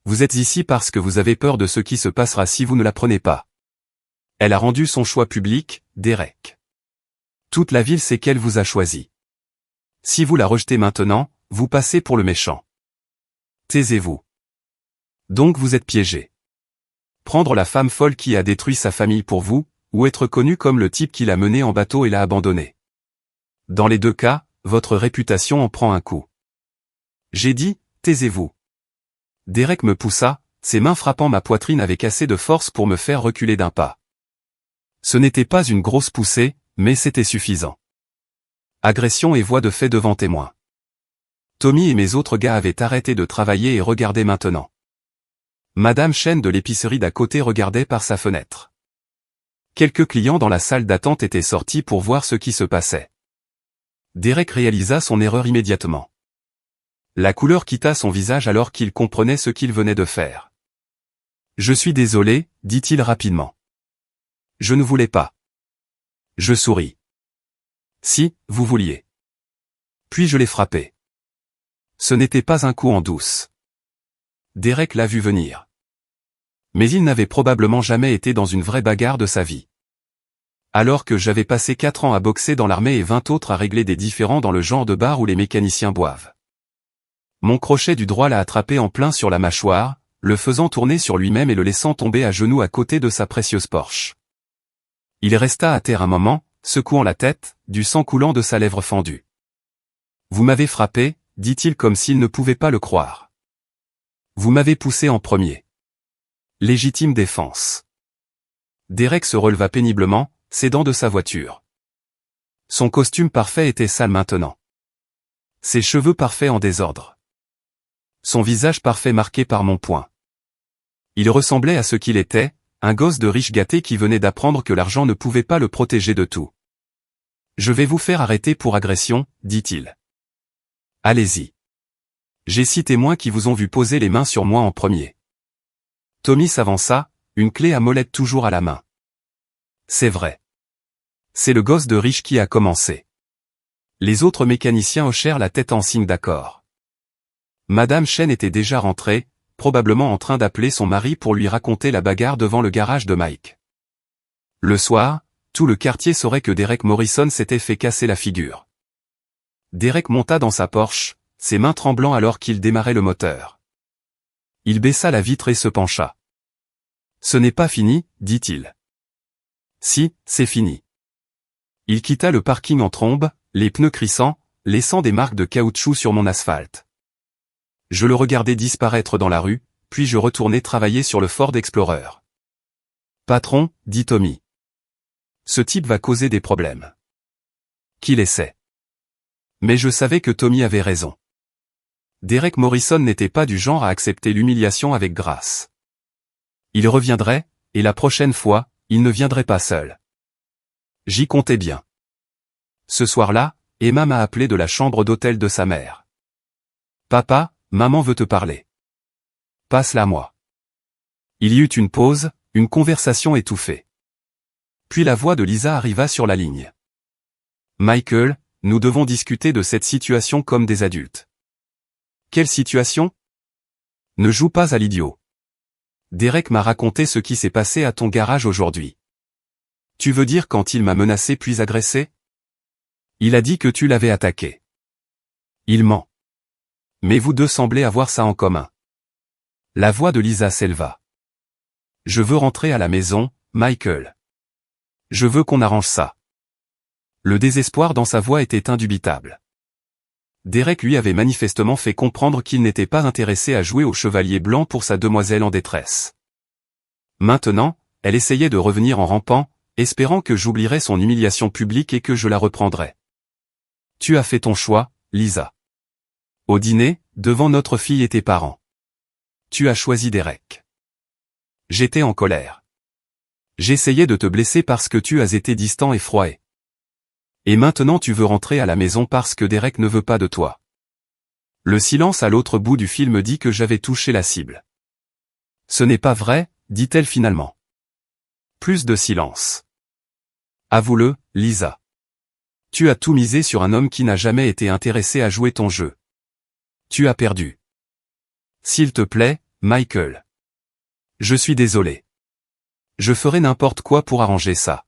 Vous êtes ici parce que vous avez peur de ce qui se passera si vous ne la prenez pas. Elle a rendu son choix public, Derek. Toute la ville sait qu'elle vous a choisi. Si vous la rejetez maintenant, vous passez pour le méchant. Taisez-vous. Donc vous êtes piégé. Prendre la femme folle qui a détruit sa famille pour vous, ou être connu comme le type qui l'a mené en bateau et l'a abandonné. Dans les 2 cas, votre réputation en prend un coup. J'ai dit, taisez-vous. Derek me poussa, ses mains frappant ma poitrine avec assez de force pour me faire reculer d'un pas. Ce n'était pas une grosse poussée, mais c'était suffisant. Agression et voix de fait devant témoin. Tommy et mes autres gars avaient arrêté de travailler et regardaient maintenant. Madame Chen de l'épicerie d'à côté regardait par sa fenêtre. Quelques clients dans la salle d'attente étaient sortis pour voir ce qui se passait. Derek réalisa son erreur immédiatement. La couleur quitta son visage alors qu'il comprenait ce qu'il venait de faire. « Je suis désolé, dit-il rapidement. Je ne voulais pas. Je souris. Si, vous vouliez. Puis je l'ai frappé. Ce n'était pas un coup en douce. Derek l'a vu venir. Mais il n'avait probablement jamais été dans une vraie bagarre de sa vie. Alors que j'avais passé 4 ans à boxer dans l'armée et 20 autres à régler des différends dans le genre de bar où les mécaniciens boivent. Mon crochet du droit l'a attrapé en plein sur la mâchoire, le faisant tourner sur lui-même et le laissant tomber à genoux à côté de sa précieuse Porsche. Il resta à terre un moment, secouant la tête, du sang coulant de sa lèvre fendue. « Vous m'avez frappé, dit-il comme s'il ne pouvait pas le croire. Vous m'avez poussé en premier. Légitime défense. » Derek se releva péniblement, s'aidant de sa voiture. Son costume parfait était sale maintenant. Ses cheveux parfaits en désordre. Son visage parfait marqué par mon poing. Il ressemblait à ce qu'il était, un gosse de riche gâté qui venait d'apprendre que l'argent ne pouvait pas le protéger de tout. « Je vais vous faire arrêter pour agression, dit-il. Allez-y. J'ai 6 témoins qui vous ont vu poser les mains sur moi en premier. » Tommy s'avança, une clé à molette toujours à la main. C'est vrai. C'est le gosse de riche qui a commencé. Les autres mécaniciens hochèrent la tête en signe d'accord. Madame Chen était déjà rentrée, probablement en train d'appeler son mari pour lui raconter la bagarre devant le garage de Mike. Le soir, tout le quartier saurait que Derek Morrison s'était fait casser la figure. Derek monta dans sa Porsche, ses mains tremblant alors qu'il démarrait le moteur. Il baissa la vitre et se pencha. « Ce n'est pas fini, dit-il. »« Si, c'est fini. » Il quitta le parking en trombe, les pneus crissant, laissant des marques de caoutchouc sur mon asphalte. Je le regardais disparaître dans la rue, puis je retournai travailler sur le Ford Explorer. « Patron, dit Tommy. Ce type va causer des problèmes. » Qu'il essaie. Mais je savais que Tommy avait raison. Derek Morrison n'était pas du genre à accepter l'humiliation avec grâce. Il reviendrait, et la prochaine fois, il ne viendrait pas seul. J'y comptais bien. Ce soir-là, Emma m'a appelé de la chambre d'hôtel de sa mère. « Papa, maman veut te parler. »« Passe-la moi. » Il y eut une pause, une conversation étouffée. Puis la voix de Lisa arriva sur la ligne. « Michael, nous devons discuter de cette situation comme des adultes. » « Quelle situation ? » ? Ne joue pas à l'idiot. Derek m'a raconté ce qui s'est passé à ton garage aujourd'hui. Tu veux dire quand il m'a menacé puis agressé ? Il a dit que tu l'avais attaqué. Il ment. Mais vous deux semblez avoir ça en commun. La voix de Lisa s'éleva. Je veux rentrer à la maison, Michael. Je veux qu'on arrange ça. Le désespoir dans sa voix était indubitable. Derek lui avait manifestement fait comprendre qu'il n'était pas intéressé à jouer au chevalier blanc pour sa demoiselle en détresse. Maintenant, elle essayait de revenir en rampant, espérant que j'oublierais son humiliation publique et que je la reprendrais. Tu as fait ton choix, Lisa. Au dîner, devant notre fille et tes parents. Tu as choisi Derek. J'étais en colère. J'essayais de te blesser parce que tu as été distant et froid. Et maintenant tu veux rentrer à la maison parce que Derek ne veut pas de toi. Le silence à l'autre bout du fil me dit que j'avais touché la cible. Ce n'est pas vrai, dit-elle finalement. Plus de silence. Avoue-le, Lisa. Tu as tout misé sur un homme qui n'a jamais été intéressé à jouer ton jeu. Tu as perdu. S'il te plaît, Michael. Je suis désolé. Je ferai n'importe quoi pour arranger ça.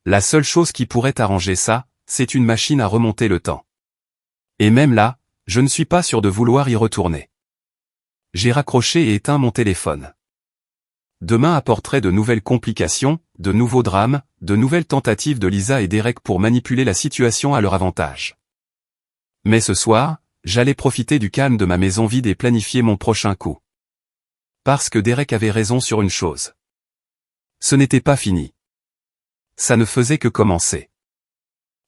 La seule chose qui pourrait arranger ça, c'est une machine à remonter le temps. Et même là, je ne suis pas sûr de vouloir y retourner. J'ai raccroché et éteint mon téléphone. Demain apporterait de nouvelles complications, de nouveaux drames, de nouvelles tentatives de Lisa et Derek pour manipuler la situation à leur avantage. Mais ce soir, j'allais profiter du calme de ma maison vide et planifier mon prochain coup. Parce que Derek avait raison sur une chose. Ce n'était pas fini. Ça ne faisait que commencer.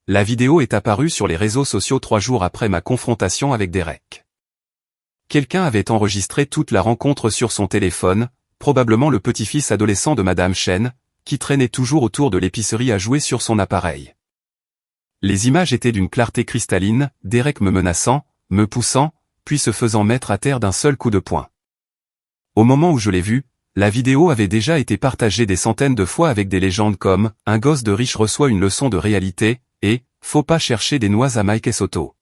La vidéo est apparue sur les réseaux sociaux 3 jours après ma confrontation avec Derek. Quelqu'un avait enregistré toute la rencontre sur son téléphone, probablement le petit-fils adolescent de Madame Chen, qui traînait toujours autour de l'épicerie à jouer sur son appareil. Les images étaient d'une clarté cristalline, Derek me menaçant, me poussant, puis se faisant mettre à terre d'un seul coup de poing. Au moment où je l'ai vue, la vidéo avait déjà été partagée des centaines de fois avec des légendes comme « Un gosse de riche reçoit une leçon de réalité » et « Faut pas chercher des noix à Mike Soto ».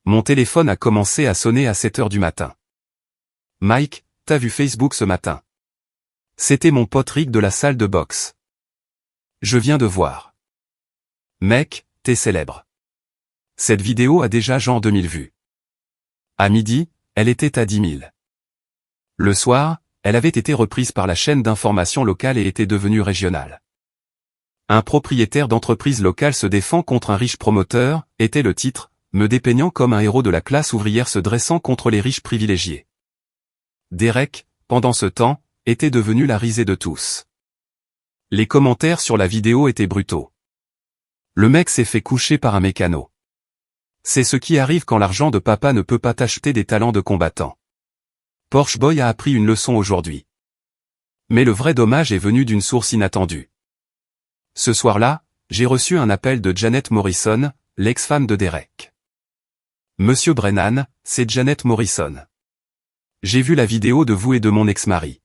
Mon téléphone a commencé à sonner à 7 heures du matin. « Mike, t'as vu Facebook ce matin ?» C'était mon pote Rick de la salle de boxe. « Je viens de voir. »« Mec, t'es célèbre. » Cette vidéo a déjà genre 2000 vues. À midi, elle était à 10 000. Le soir, elle avait été reprise par la chaîne d'information locale et était devenue régionale. Un propriétaire d'entreprise locale se défend contre un riche promoteur, était le titre, me dépeignant comme un héros de la classe ouvrière se dressant contre les riches privilégiés. Derek, pendant ce temps, était devenu la risée de tous. Les commentaires sur la vidéo étaient brutaux. Le mec s'est fait coucher par un mécano. C'est ce qui arrive quand l'argent de papa ne peut pas t'acheter des talents de combattant. Porsche Boy a appris une leçon aujourd'hui. Mais le vrai dommage est venu d'une source inattendue. Ce soir-là, j'ai reçu un appel de Janet Morrison, l'ex-femme de Derek. Monsieur Brennan, c'est Janet Morrison. J'ai vu la vidéo de vous et de mon ex-mari.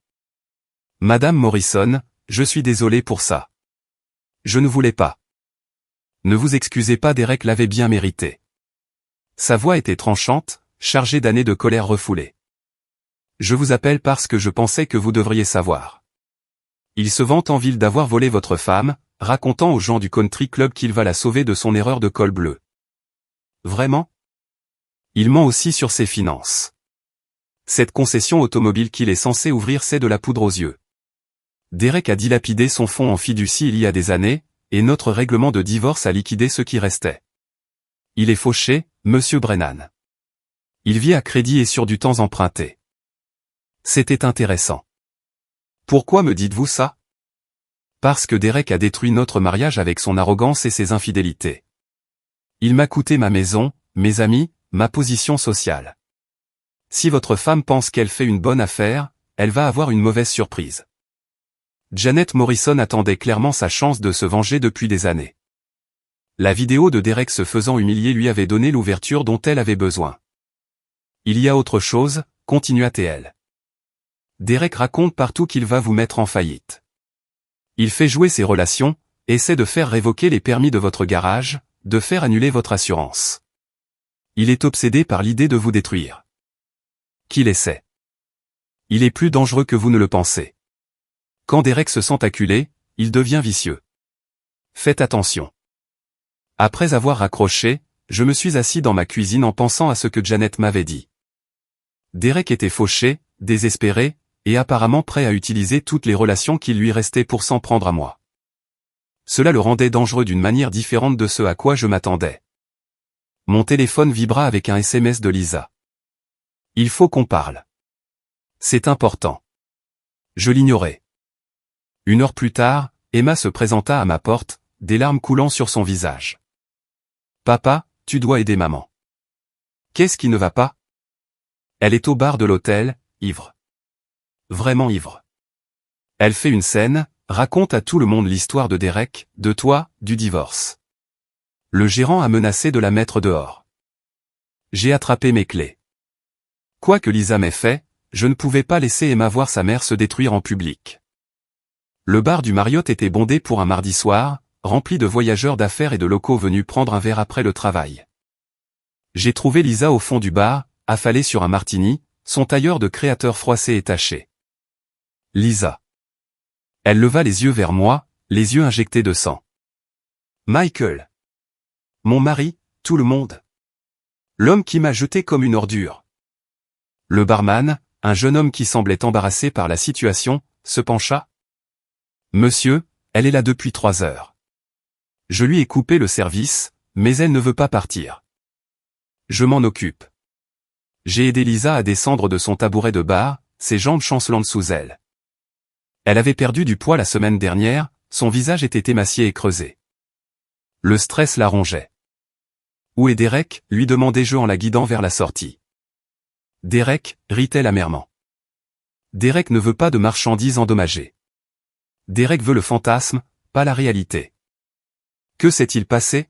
Madame Morrison, je suis désolé pour ça. Je ne voulais pas. Ne vous excusez pas, Derek l'avait bien mérité. Sa voix était tranchante, chargée d'années de colère refoulée. Je vous appelle parce que je pensais que vous devriez savoir. Il se vante en ville d'avoir volé votre femme, racontant aux gens du country club qu'il va la sauver de son erreur de col bleu. Vraiment? Il ment aussi sur ses finances. Cette concession automobile qu'il est censé ouvrir, c'est de la poudre aux yeux. Derek a dilapidé son fonds en fiducie il y a des années, et notre règlement de divorce a liquidé ce qui restait. Il est fauché, monsieur Brennan. Il vit à crédit et sur du temps emprunté. C'était intéressant. Pourquoi me dites-vous ça? Parce que Derek a détruit notre mariage avec son arrogance et ses infidélités. Il m'a coûté ma maison, mes amis, ma position sociale. Si votre femme pense qu'elle fait une bonne affaire, elle va avoir une mauvaise surprise. Janet Morrison attendait clairement sa chance de se venger depuis des années. La vidéo de Derek se faisant humilier lui avait donné l'ouverture dont elle avait besoin. Il y a autre chose, continua-t-elle. Derek raconte partout qu'il va vous mettre en faillite. Il fait jouer ses relations, essaie de faire révoquer les permis de votre garage, de faire annuler votre assurance. Il est obsédé par l'idée de vous détruire. Qu'il essaie. Il est plus dangereux que vous ne le pensez. Quand Derek se sent acculé, il devient vicieux. Faites attention. Après avoir raccroché, je me suis assis dans ma cuisine en pensant à ce que Janet m'avait dit. Derek était fauché, désespéré, et apparemment prêt à utiliser toutes les relations qui lui restaient pour s'en prendre à moi. Cela le rendait dangereux d'une manière différente de ce à quoi je m'attendais. Mon téléphone vibra avec un SMS de Lisa. Il faut qu'on parle. C'est important. Je l'ignorais. 1 heure plus tard, Emma se présenta à ma porte, des larmes coulant sur son visage. Papa, tu dois aider maman. Qu'est-ce qui ne va pas? Elle est au bar de l'hôtel, ivre. Vraiment ivre. Elle fait une scène, raconte à tout le monde l'histoire de Derek, de toi, du divorce. Le gérant a menacé de la mettre dehors. J'ai attrapé mes clés. Quoi que Lisa m'ait fait, je ne pouvais pas laisser Emma voir sa mère se détruire en public. Le bar du Marriott était bondé pour un mardi soir, rempli de voyageurs d'affaires et de locaux venus prendre un verre après le travail. J'ai trouvé Lisa au fond du bar, affalée sur un martini, son tailleur de créateur froissé et taché. Lisa. Elle leva les yeux vers moi, les yeux injectés de sang. Michael. Mon mari, tout le monde. L'homme qui m'a jeté comme une ordure. Le barman, un jeune homme qui semblait embarrassé par la situation, se pencha. Monsieur, elle est là depuis 3 heures. Je lui ai coupé le service, mais elle ne veut pas partir. Je m'en occupe. J'ai aidé Lisa à descendre de son tabouret de bar, ses jambes chancelantes sous elle. Elle avait perdu du poids la semaine dernière, son visage était émacié et creusé. Le stress la rongeait. Où est Derek, lui demandai-je en la guidant vers la sortie. Derek, rit-elle amèrement. Derek ne veut pas de marchandises endommagées. Derek veut le fantasme, pas la réalité. Que s'est-il passé?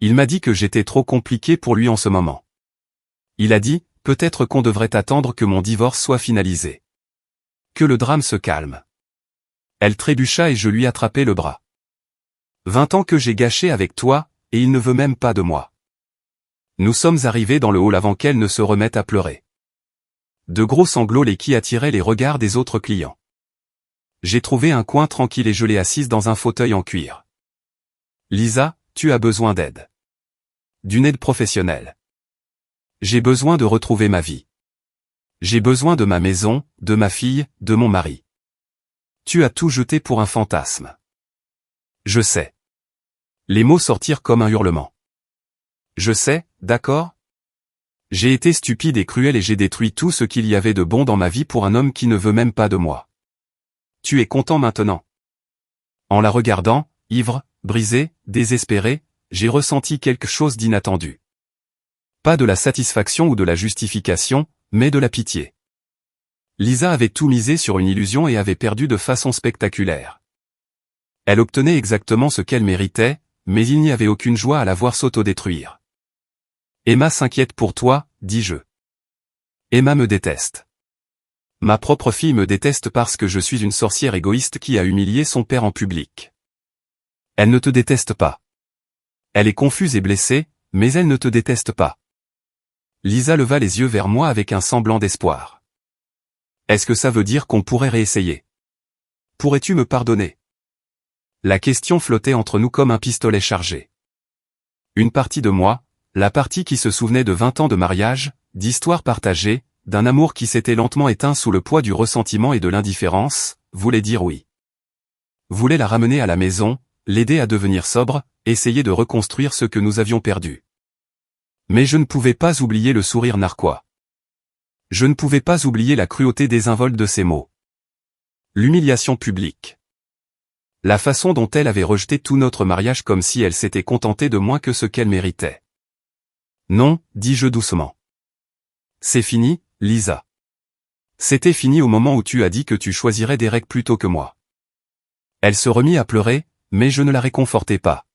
Il m'a dit que j'étais trop compliqué pour lui en ce moment. Il a dit, peut-être qu'on devrait attendre que mon divorce soit finalisé. Que le drame se calme. Elle trébucha et je lui attrapai le bras. 20 ans que j'ai gâché avec toi, et il ne veut même pas de moi. Nous sommes arrivés dans le hall avant qu'elle ne se remette à pleurer. De gros sanglots qui attiraient les regards des autres clients. J'ai trouvé un coin tranquille et je l'ai assise dans un fauteuil en cuir. Lisa, tu as besoin d'aide. D'une aide professionnelle. J'ai besoin de retrouver ma vie. J'ai besoin de ma maison, de ma fille, de mon mari. Tu as tout jeté pour un fantasme. Je sais. Les mots sortirent comme un hurlement. Je sais, d'accord? J'ai été stupide et cruel et j'ai détruit tout ce qu'il y avait de bon dans ma vie pour un homme qui ne veut même pas de moi. Tu es content maintenant? En la regardant, ivre, brisé, désespéré, j'ai ressenti quelque chose d'inattendu. Pas de la satisfaction ou de la justification, mais de la pitié. Lisa avait tout misé sur une illusion et avait perdu de façon spectaculaire. Elle obtenait exactement ce qu'elle méritait, mais il n'y avait aucune joie à la voir s'autodétruire. Emma s'inquiète pour toi, dis-je. Emma me déteste. Ma propre fille me déteste parce que je suis une sorcière égoïste qui a humilié son père en public. Elle ne te déteste pas. Elle est confuse et blessée, mais elle ne te déteste pas. Lisa leva les yeux vers moi avec un semblant d'espoir. Est-ce que ça veut dire qu'on pourrait réessayer? Pourrais-tu me pardonner? La question flottait entre nous comme un pistolet chargé. Une partie de moi, la partie qui se souvenait de 20 ans de mariage, d'histoires partagées, d'un amour qui s'était lentement éteint sous le poids du ressentiment et de l'indifférence, voulait dire oui. Voulait la ramener à la maison, l'aider à devenir sobre, essayer de reconstruire ce que nous avions perdu. Mais je ne pouvais pas oublier le sourire narquois. Je ne pouvais pas oublier la cruauté désinvolte de ses mots. L'humiliation publique. La façon dont elle avait rejeté tout notre mariage comme si elle s'était contentée de moins que ce qu'elle méritait. Non, dis-je doucement. C'est fini, Lisa. C'était fini au moment où tu as dit que tu choisirais Derek plutôt que moi. Elle se remit à pleurer, mais je ne la réconfortai pas.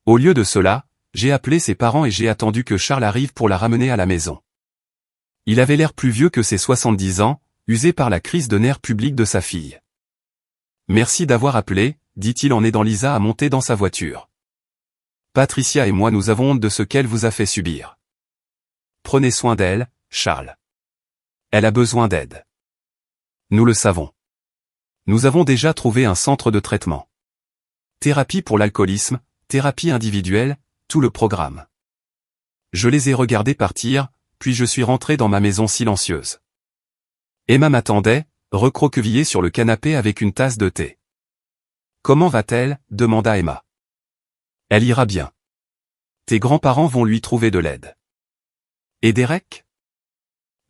Au lieu de cela, j'ai appelé ses parents et j'ai attendu que Charles arrive pour la ramener à la maison. Il avait l'air plus vieux que ses 70 ans, usé par la crise de nerfs publics de sa fille. Merci d'avoir appelé, dit-il en aidant Lisa à monter dans sa voiture. Patricia et moi nous avons honte de ce qu'elle vous a fait subir. Prenez soin d'elle, Charles. Elle a besoin d'aide. Nous le savons. Nous avons déjà trouvé un centre de traitement. Thérapie pour l'alcoolisme, thérapie individuelle, tout le programme. Je les ai regardés partir, puis je suis rentré dans ma maison silencieuse. Emma m'attendait, recroquevillée sur le canapé avec une tasse de thé. Comment va-t-elle? Demanda Emma. Elle ira bien. Tes grands-parents vont lui trouver de l'aide. Et Derek?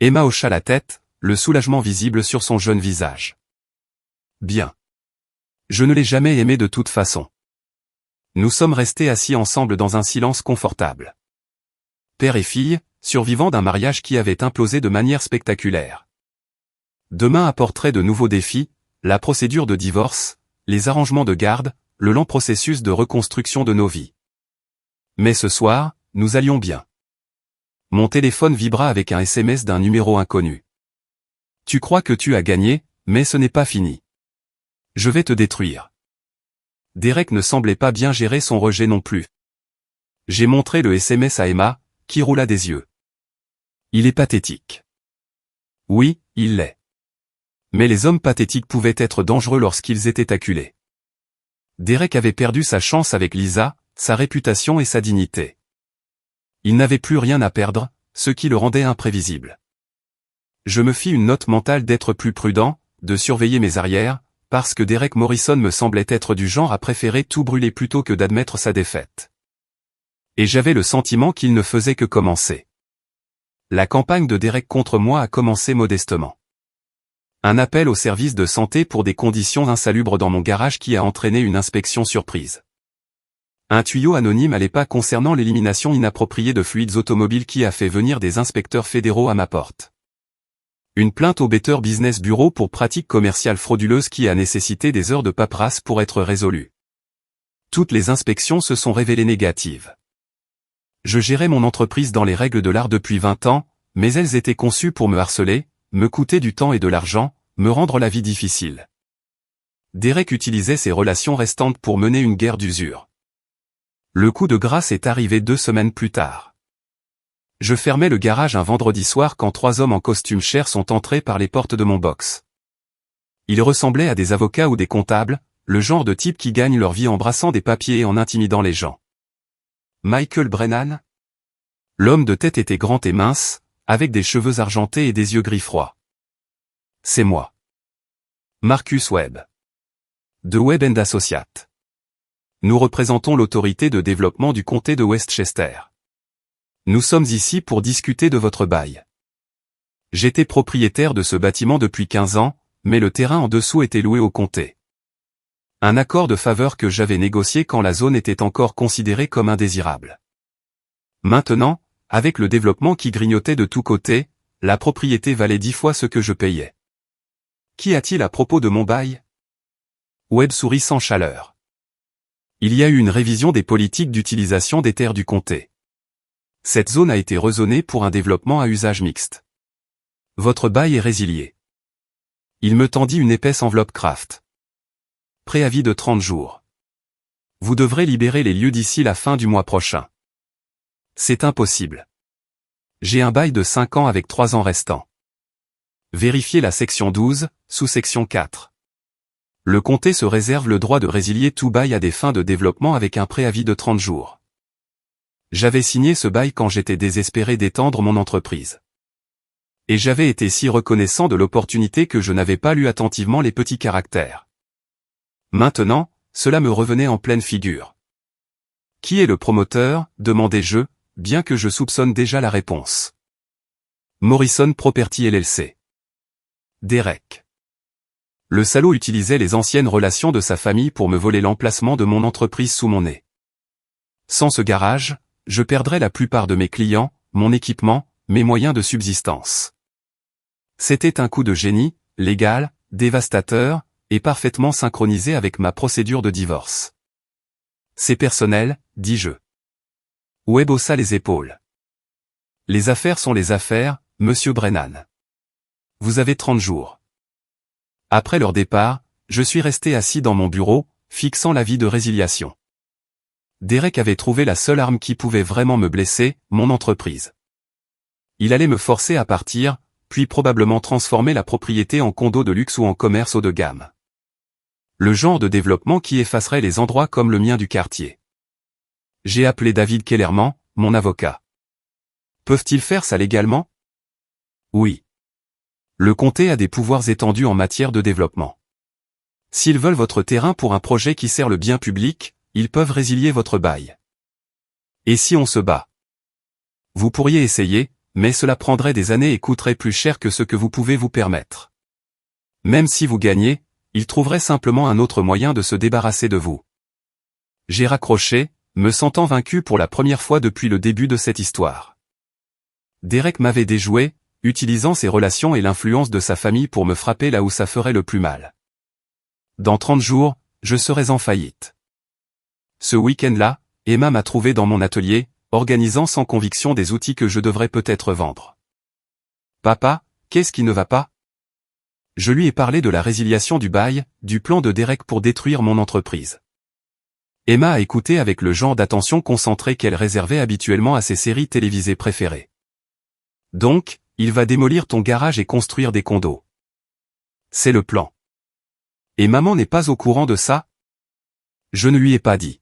Emma hocha la tête, le soulagement visible sur son jeune visage. Bien. Je ne l'ai jamais aimé de toute façon. Nous sommes restés assis ensemble dans un silence confortable. Père et fille, survivants d'un mariage qui avait implosé de manière spectaculaire. Demain apporterait de nouveaux défis, la procédure de divorce, les arrangements de garde, le lent processus de reconstruction de nos vies. Mais ce soir, nous allions bien. Mon téléphone vibra avec un SMS d'un numéro inconnu. Tu crois que tu as gagné, mais ce n'est pas fini. Je vais te détruire. Derek ne semblait pas bien gérer son rejet non plus. J'ai montré le SMS à Emma, qui roula des yeux. Il est pathétique. Oui, il l'est. Mais les hommes pathétiques pouvaient être dangereux lorsqu'ils étaient acculés. Derek avait perdu sa chance avec Lisa, sa réputation et sa dignité. Il n'avait plus rien à perdre, ce qui le rendait imprévisible. Je me fis une note mentale d'être plus prudent, de surveiller mes arrières, parce que Derek Morrison me semblait être du genre à préférer tout brûler plutôt que d'admettre sa défaite. Et j'avais le sentiment qu'il ne faisait que commencer. La campagne de Derek contre moi a commencé modestement. Un appel au service de santé pour des conditions insalubres dans mon garage qui a entraîné une inspection surprise. Un tuyau anonyme à l'époque concernant l'élimination inappropriée de fluides automobiles qui a fait venir des inspecteurs fédéraux à ma porte. Une plainte au Better Business Bureau pour pratiques commerciales frauduleuses qui a nécessité des heures de paperasse pour être résolue. Toutes les inspections se sont révélées négatives. Je gérais mon entreprise dans les règles de l'art depuis 20 ans, mais elles étaient conçues pour me harceler, me coûter du temps et de l'argent, me rendre la vie difficile. Derek utilisait ses relations restantes pour mener une guerre d'usure. Le coup de grâce est arrivé 2 semaines plus tard. Je fermais le garage un vendredi soir quand 3 hommes en costume cher sont entrés par les portes de mon box. Ils ressemblaient à des avocats ou des comptables, le genre de types qui gagnent leur vie en brassant des papiers et en intimidant les gens. Michael Brennan? L'homme de tête était grand et mince, avec des cheveux argentés et des yeux gris froids. C'est moi. Marcus Webb. De Webb & Associates. Nous représentons l'autorité de développement du comté de Westchester. Nous sommes ici pour discuter de votre bail. J'étais propriétaire de ce bâtiment depuis 15 ans, mais le terrain en dessous était loué au comté. Un accord de faveur que j'avais négocié quand la zone était encore considérée comme indésirable. Maintenant, avec le développement qui grignotait de tous côtés, la propriété valait 10 fois ce que je payais. Qu'y a-t-il à propos de mon bail? Webb sourit sans chaleur. Il y a eu une révision des politiques d'utilisation des terres du comté. Cette zone a été rezonée pour un développement à usage mixte. Votre bail est résilié. Il me tendit une épaisse enveloppe Kraft. Préavis de 30 jours. Vous devrez libérer les lieux d'ici la fin du mois prochain. C'est impossible. J'ai un bail de 5 ans avec 3 ans restants. Vérifiez la section 12, sous-section 4. Le comté se réserve le droit de résilier tout bail à des fins de développement avec un préavis de 30 jours. J'avais signé ce bail quand j'étais désespéré d'étendre mon entreprise. Et j'avais été si reconnaissant de l'opportunité que je n'avais pas lu attentivement les petits caractères. Maintenant, cela me revenait en pleine figure. Qui est le promoteur? Demandai-je, bien que je soupçonne déjà la réponse. Morrison Property LLC. Derek. Le salaud utilisait les anciennes relations de sa famille pour me voler l'emplacement de mon entreprise sous mon nez. Sans ce garage, je perdrais la plupart de mes clients, mon équipement, mes moyens de subsistance. C'était un coup de génie, légal, dévastateur, et parfaitement synchronisé avec ma procédure de divorce. C'est personnel, dis-je. Webb haussa les épaules. Les affaires sont les affaires, monsieur Brennan. Vous avez 30 jours. Après leur départ, je suis resté assis dans mon bureau, fixant l'avis de résiliation. Derek avait trouvé la seule arme qui pouvait vraiment me blesser, mon entreprise. Il allait me forcer à partir, puis probablement transformer la propriété en condo de luxe ou en commerce haut de gamme. Le genre de développement qui effacerait les endroits comme le mien du quartier. J'ai appelé David Kellerman, mon avocat. Peuvent-ils faire ça légalement? Oui. Le comté a des pouvoirs étendus en matière de développement. S'ils veulent votre terrain pour un projet qui sert le bien public, ils peuvent résilier votre bail. Et si on se bat? Vous pourriez essayer, mais cela prendrait des années et coûterait plus cher que ce que vous pouvez vous permettre. Même si vous gagnez, ils trouveraient simplement un autre moyen de se débarrasser de vous. J'ai raccroché, me sentant vaincu pour la première fois depuis le début de cette histoire. Derek m'avait déjoué, utilisant ses relations et l'influence de sa famille pour me frapper là où ça ferait le plus mal. Dans 30 jours, je serais en faillite. Ce week-end-là, Emma m'a trouvé dans mon atelier, organisant sans conviction des outils que je devrais peut-être vendre. Papa, qu'est-ce qui ne va pas? Je lui ai parlé de la résiliation du bail, du plan de Derek pour détruire mon entreprise. Emma a écouté avec le genre d'attention concentrée qu'elle réservait habituellement à ses séries télévisées préférées. Donc, il va démolir ton garage et construire des condos. C'est le plan. Et maman n'est pas au courant de ça? Je ne lui ai pas dit.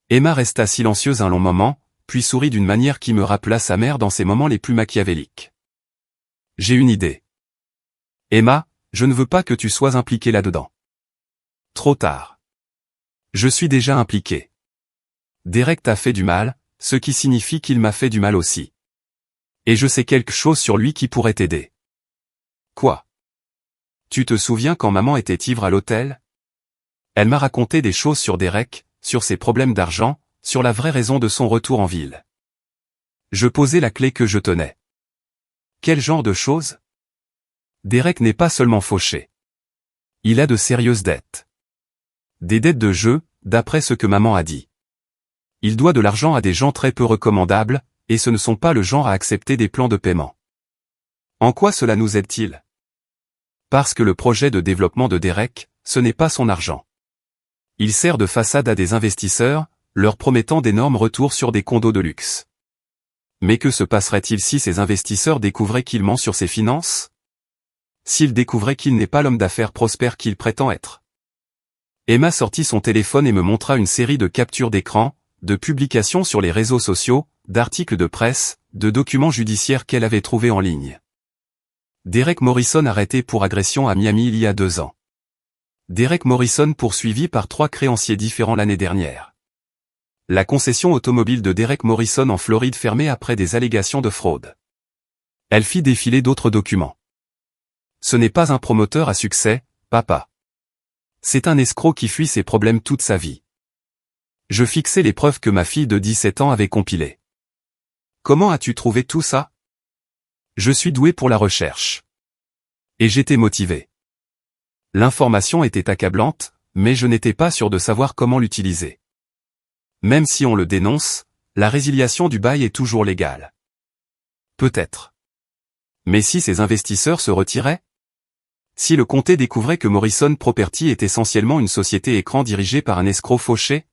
Emma resta silencieuse un long moment, puis sourit d'une manière qui me rappela sa mère dans ses moments les plus machiavéliques. J'ai une idée. Emma, je ne veux pas que tu sois impliquée là-dedans. Trop tard. Je suis déjà impliqué. Derek t'a fait du mal, ce qui signifie qu'il m'a fait du mal aussi. Et je sais quelque chose sur lui qui pourrait t'aider. Quoi? Tu te souviens quand maman était ivre à l'hôtel? Elle m'a raconté des choses sur Derek, sur ses problèmes d'argent, sur la vraie raison de son retour en ville. Je posais la clé que je tenais. Quel genre de choses? Derek n'est pas seulement fauché. Il a de sérieuses dettes. Des dettes de jeu, d'après ce que maman a dit. Il doit de l'argent à des gens très peu recommandables, et ce ne sont pas le genre à accepter des plans de paiement. En quoi cela nous aide-t-il? Parce que le projet de développement de Derek, ce n'est pas son argent. Il sert de façade à des investisseurs, leur promettant d'énormes retours sur des condos de luxe. Mais que se passerait-il si ces investisseurs découvraient qu'il ment sur ses finances? S'ils découvraient qu'il n'est pas l'homme d'affaires prospère qu'il prétend être? Emma sortit son téléphone et me montra une série de captures d'écran, de publications sur les réseaux sociaux, d'articles de presse, de documents judiciaires qu'elle avait trouvés en ligne. Derek Morrison arrêté pour agression à Miami il y a 2 ans. Derek Morrison poursuivi par 3 créanciers différents l'année dernière. La concession automobile de Derek Morrison en Floride fermée après des allégations de fraude. Elle fit défiler d'autres documents. Ce n'est pas un promoteur à succès, papa. C'est un escroc qui fuit ses problèmes toute sa vie. Je fixais les preuves que ma fille de 17 ans avait compilées. Comment as-tu trouvé tout ça? Je suis doué pour la recherche. Et j'étais motivé. L'information était accablante, mais je n'étais pas sûr de savoir comment l'utiliser. Même si on le dénonce, la résiliation du bail est toujours légale. Peut-être. Mais si ces investisseurs se retiraient? Si le comté découvrait que Morrison Property est essentiellement une société écran dirigée par un escroc fauché?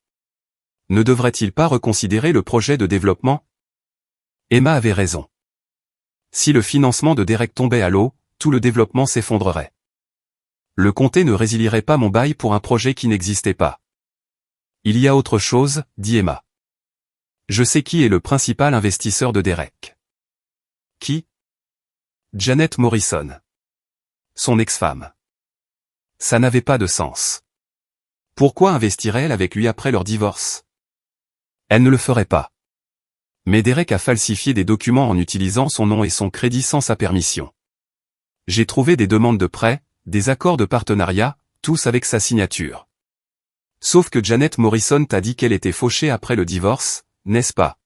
Ne devrait-il pas reconsidérer le projet de développement? Emma avait raison. Si le financement de Derek tombait à l'eau, tout le développement s'effondrerait. Le comté ne résilierait pas mon bail pour un projet qui n'existait pas. Il y a autre chose, dit Emma. Je sais qui est le principal investisseur de Derek. Qui? Janet Morrison. Son ex-femme. Ça n'avait pas de sens. Pourquoi investirait-elle avec lui après leur divorce? Elle ne le ferait pas. Mais Derek a falsifié des documents en utilisant son nom et son crédit sans sa permission. J'ai trouvé des demandes de prêt, des accords de partenariat, tous avec sa signature. Sauf que Janet Morrison t'a dit qu'elle était fauchée après le divorce, n'est-ce pas?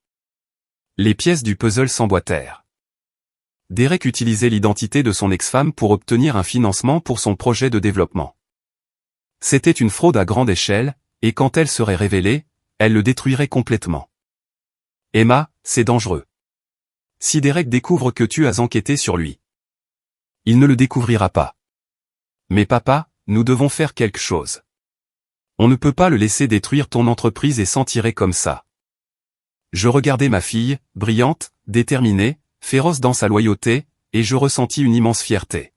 Les pièces du puzzle s'emboîtèrent. Derek utilisait l'identité de son ex-femme pour obtenir un financement pour son projet de développement. C'était une fraude à grande échelle, et quand elle serait révélée, elle le détruirait complètement. Emma, c'est dangereux. Si Derek découvre que tu as enquêté sur lui, il ne le découvrira pas. Mais papa, nous devons faire quelque chose. On ne peut pas le laisser détruire ton entreprise et s'en tirer comme ça. Je regardais ma fille, brillante, déterminée, féroce dans sa loyauté, et je ressentis une immense fierté.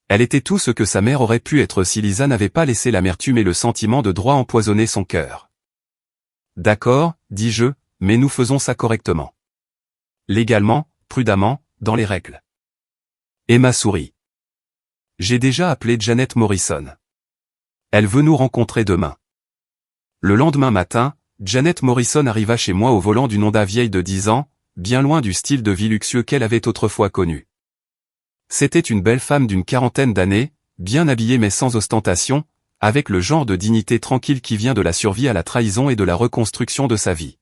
Elle était tout ce que sa mère aurait pu être si Lisa n'avait pas laissé l'amertume et le sentiment de droit empoisonner son cœur. D'accord, dis-je, mais nous faisons ça correctement. Légalement, prudemment, dans les règles. Emma sourit. J'ai déjà appelé Janet Morrison. Elle veut nous rencontrer demain. Le lendemain matin, Janet Morrison arriva chez moi au volant d'une Honda vieille de 10 ans, bien loin du style de vie luxueux qu'elle avait autrefois connu. C'était une belle femme d'une 40aine d'années, bien habillée mais sans ostentation, avec le genre de dignité tranquille qui vient de la survie à la trahison et de la reconstruction de sa vie.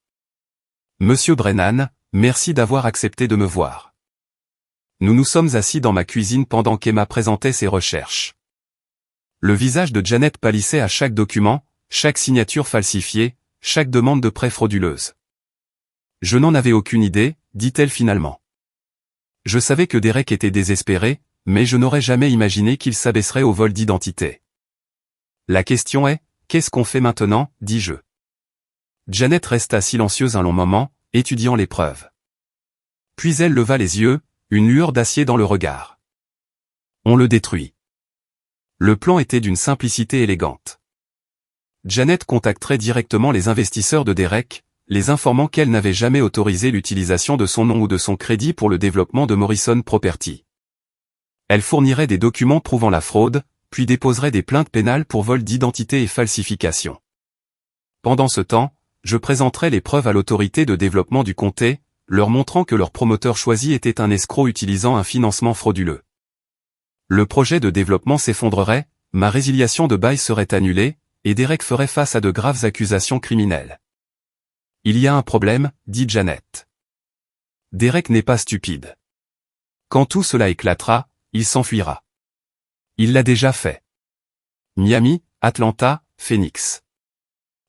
Monsieur Brennan, merci d'avoir accepté de me voir. Nous nous sommes assis dans ma cuisine pendant qu'Emma présentait ses recherches. Le visage de Janet pâlissait à chaque document, chaque signature falsifiée, chaque demande de prêt frauduleuse. Je n'en avais aucune idée, dit-elle finalement. Je savais que Derek était désespéré, mais je n'aurais jamais imaginé qu'il s'abaisserait au vol d'identité. La question est, qu'est-ce qu'on fait maintenant, dis-je. Janet resta silencieuse un long moment, étudiant les preuves. Puis elle leva les yeux, une lueur d'acier dans le regard. On le détruit. Le plan était d'une simplicité élégante. Janet contacterait directement les investisseurs de Derek, les informant qu'elle n'avait jamais autorisé l'utilisation de son nom ou de son crédit pour le développement de Morrison Property. Elle fournirait des documents prouvant la fraude, puis déposerait des plaintes pénales pour vol d'identité et falsification. Pendant ce temps, je présenterai les preuves à l'autorité de développement du comté, leur montrant que leur promoteur choisi était un escroc utilisant un financement frauduleux. Le projet de développement s'effondrerait, ma résiliation de bail serait annulée, et Derek ferait face à de graves accusations criminelles. Il y a un problème, dit Janet. Derek n'est pas stupide. Quand tout cela éclatera, il s'enfuira. Il l'a déjà fait. Miami, Atlanta, Phoenix.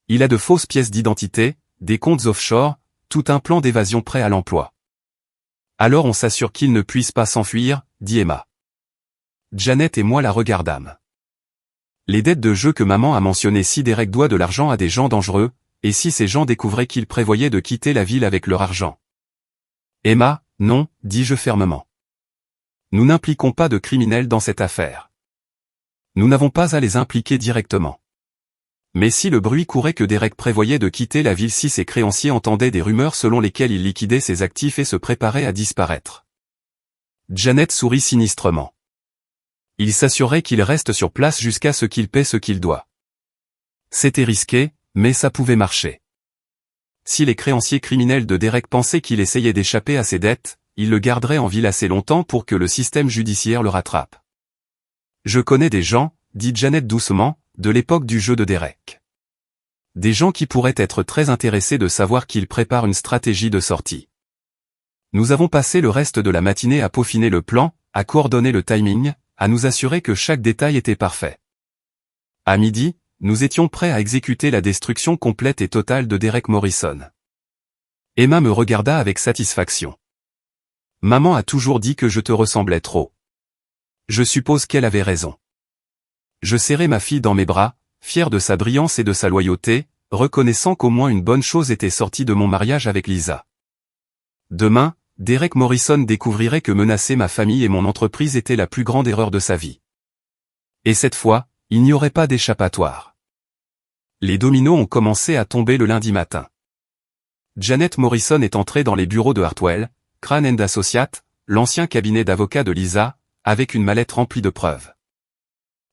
Il a de fausses pièces d'identité, des comptes offshore, tout un plan d'évasion prêt à l'emploi. Alors on s'assure qu'il ne puisse pas s'enfuir, dit Emma. Janet et moi la regardâmes. Les dettes de jeu que maman a mentionnées, si Derek doit de l'argent à des gens dangereux, et si ces gens découvraient qu'ils prévoyaient de quitter la ville avec leur argent. Emma, non, dis-je fermement. Nous n'impliquons pas de criminels dans cette affaire. Nous n'avons pas à les impliquer directement. Mais si le bruit courait que Derek prévoyait de quitter la ville, si ses créanciers entendaient des rumeurs selon lesquelles il liquidait ses actifs et se préparait à disparaître. Janet sourit sinistrement. Il s'assurerait qu'il reste sur place jusqu'à ce qu'il paie ce qu'il doit. C'était risqué, mais ça pouvait marcher. Si les créanciers criminels de Derek pensaient qu'il essayait d'échapper à ses dettes, ils le garderaient en ville assez longtemps pour que le système judiciaire le rattrape. Je connais des gens, dit Janet doucement, de l'époque du jeu de Derek. Des gens qui pourraient être très intéressés de savoir qu'il prépare une stratégie de sortie. Nous avons passé le reste de la matinée à peaufiner le plan, à coordonner le timing, à nous assurer que chaque détail était parfait. À midi, nous étions prêts à exécuter la destruction complète et totale de Derek Morrison. Emma me regarda avec satisfaction. Maman a toujours dit que je te ressemblais trop. Je suppose qu'elle avait raison. Je serrai ma fille dans mes bras, fier de sa brillance et de sa loyauté, reconnaissant qu'au moins une bonne chose était sortie de mon mariage avec Lisa. Demain, Derek Morrison découvrirait que menacer ma famille et mon entreprise était la plus grande erreur de sa vie. Et cette fois, il n'y aurait pas d'échappatoire. Les dominos ont commencé à tomber le lundi matin. Janet Morrison est entrée dans les bureaux de Hartwell, Crane & Associates, l'ancien cabinet d'avocats de Lisa, avec une mallette remplie de preuves.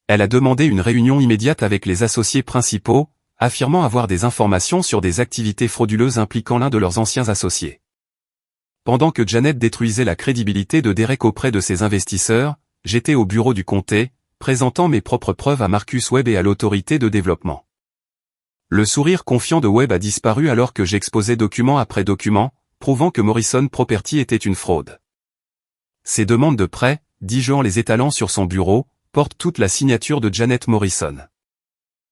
Elle a demandé une réunion immédiate avec les associés principaux, affirmant avoir des informations sur des activités frauduleuses impliquant l'un de leurs anciens associés. Pendant que Janet détruisait la crédibilité de Derek auprès de ses investisseurs, j'étais au bureau du comté, présentant mes propres preuves à Marcus Webb et à l'autorité de développement. Le sourire confiant de Webb a disparu alors que j'exposais document après document, prouvant que Morrison Property était une fraude. Ces demandes de prêt, dis-je en les étalant sur son bureau, portent toute la signature de Janet Morrison.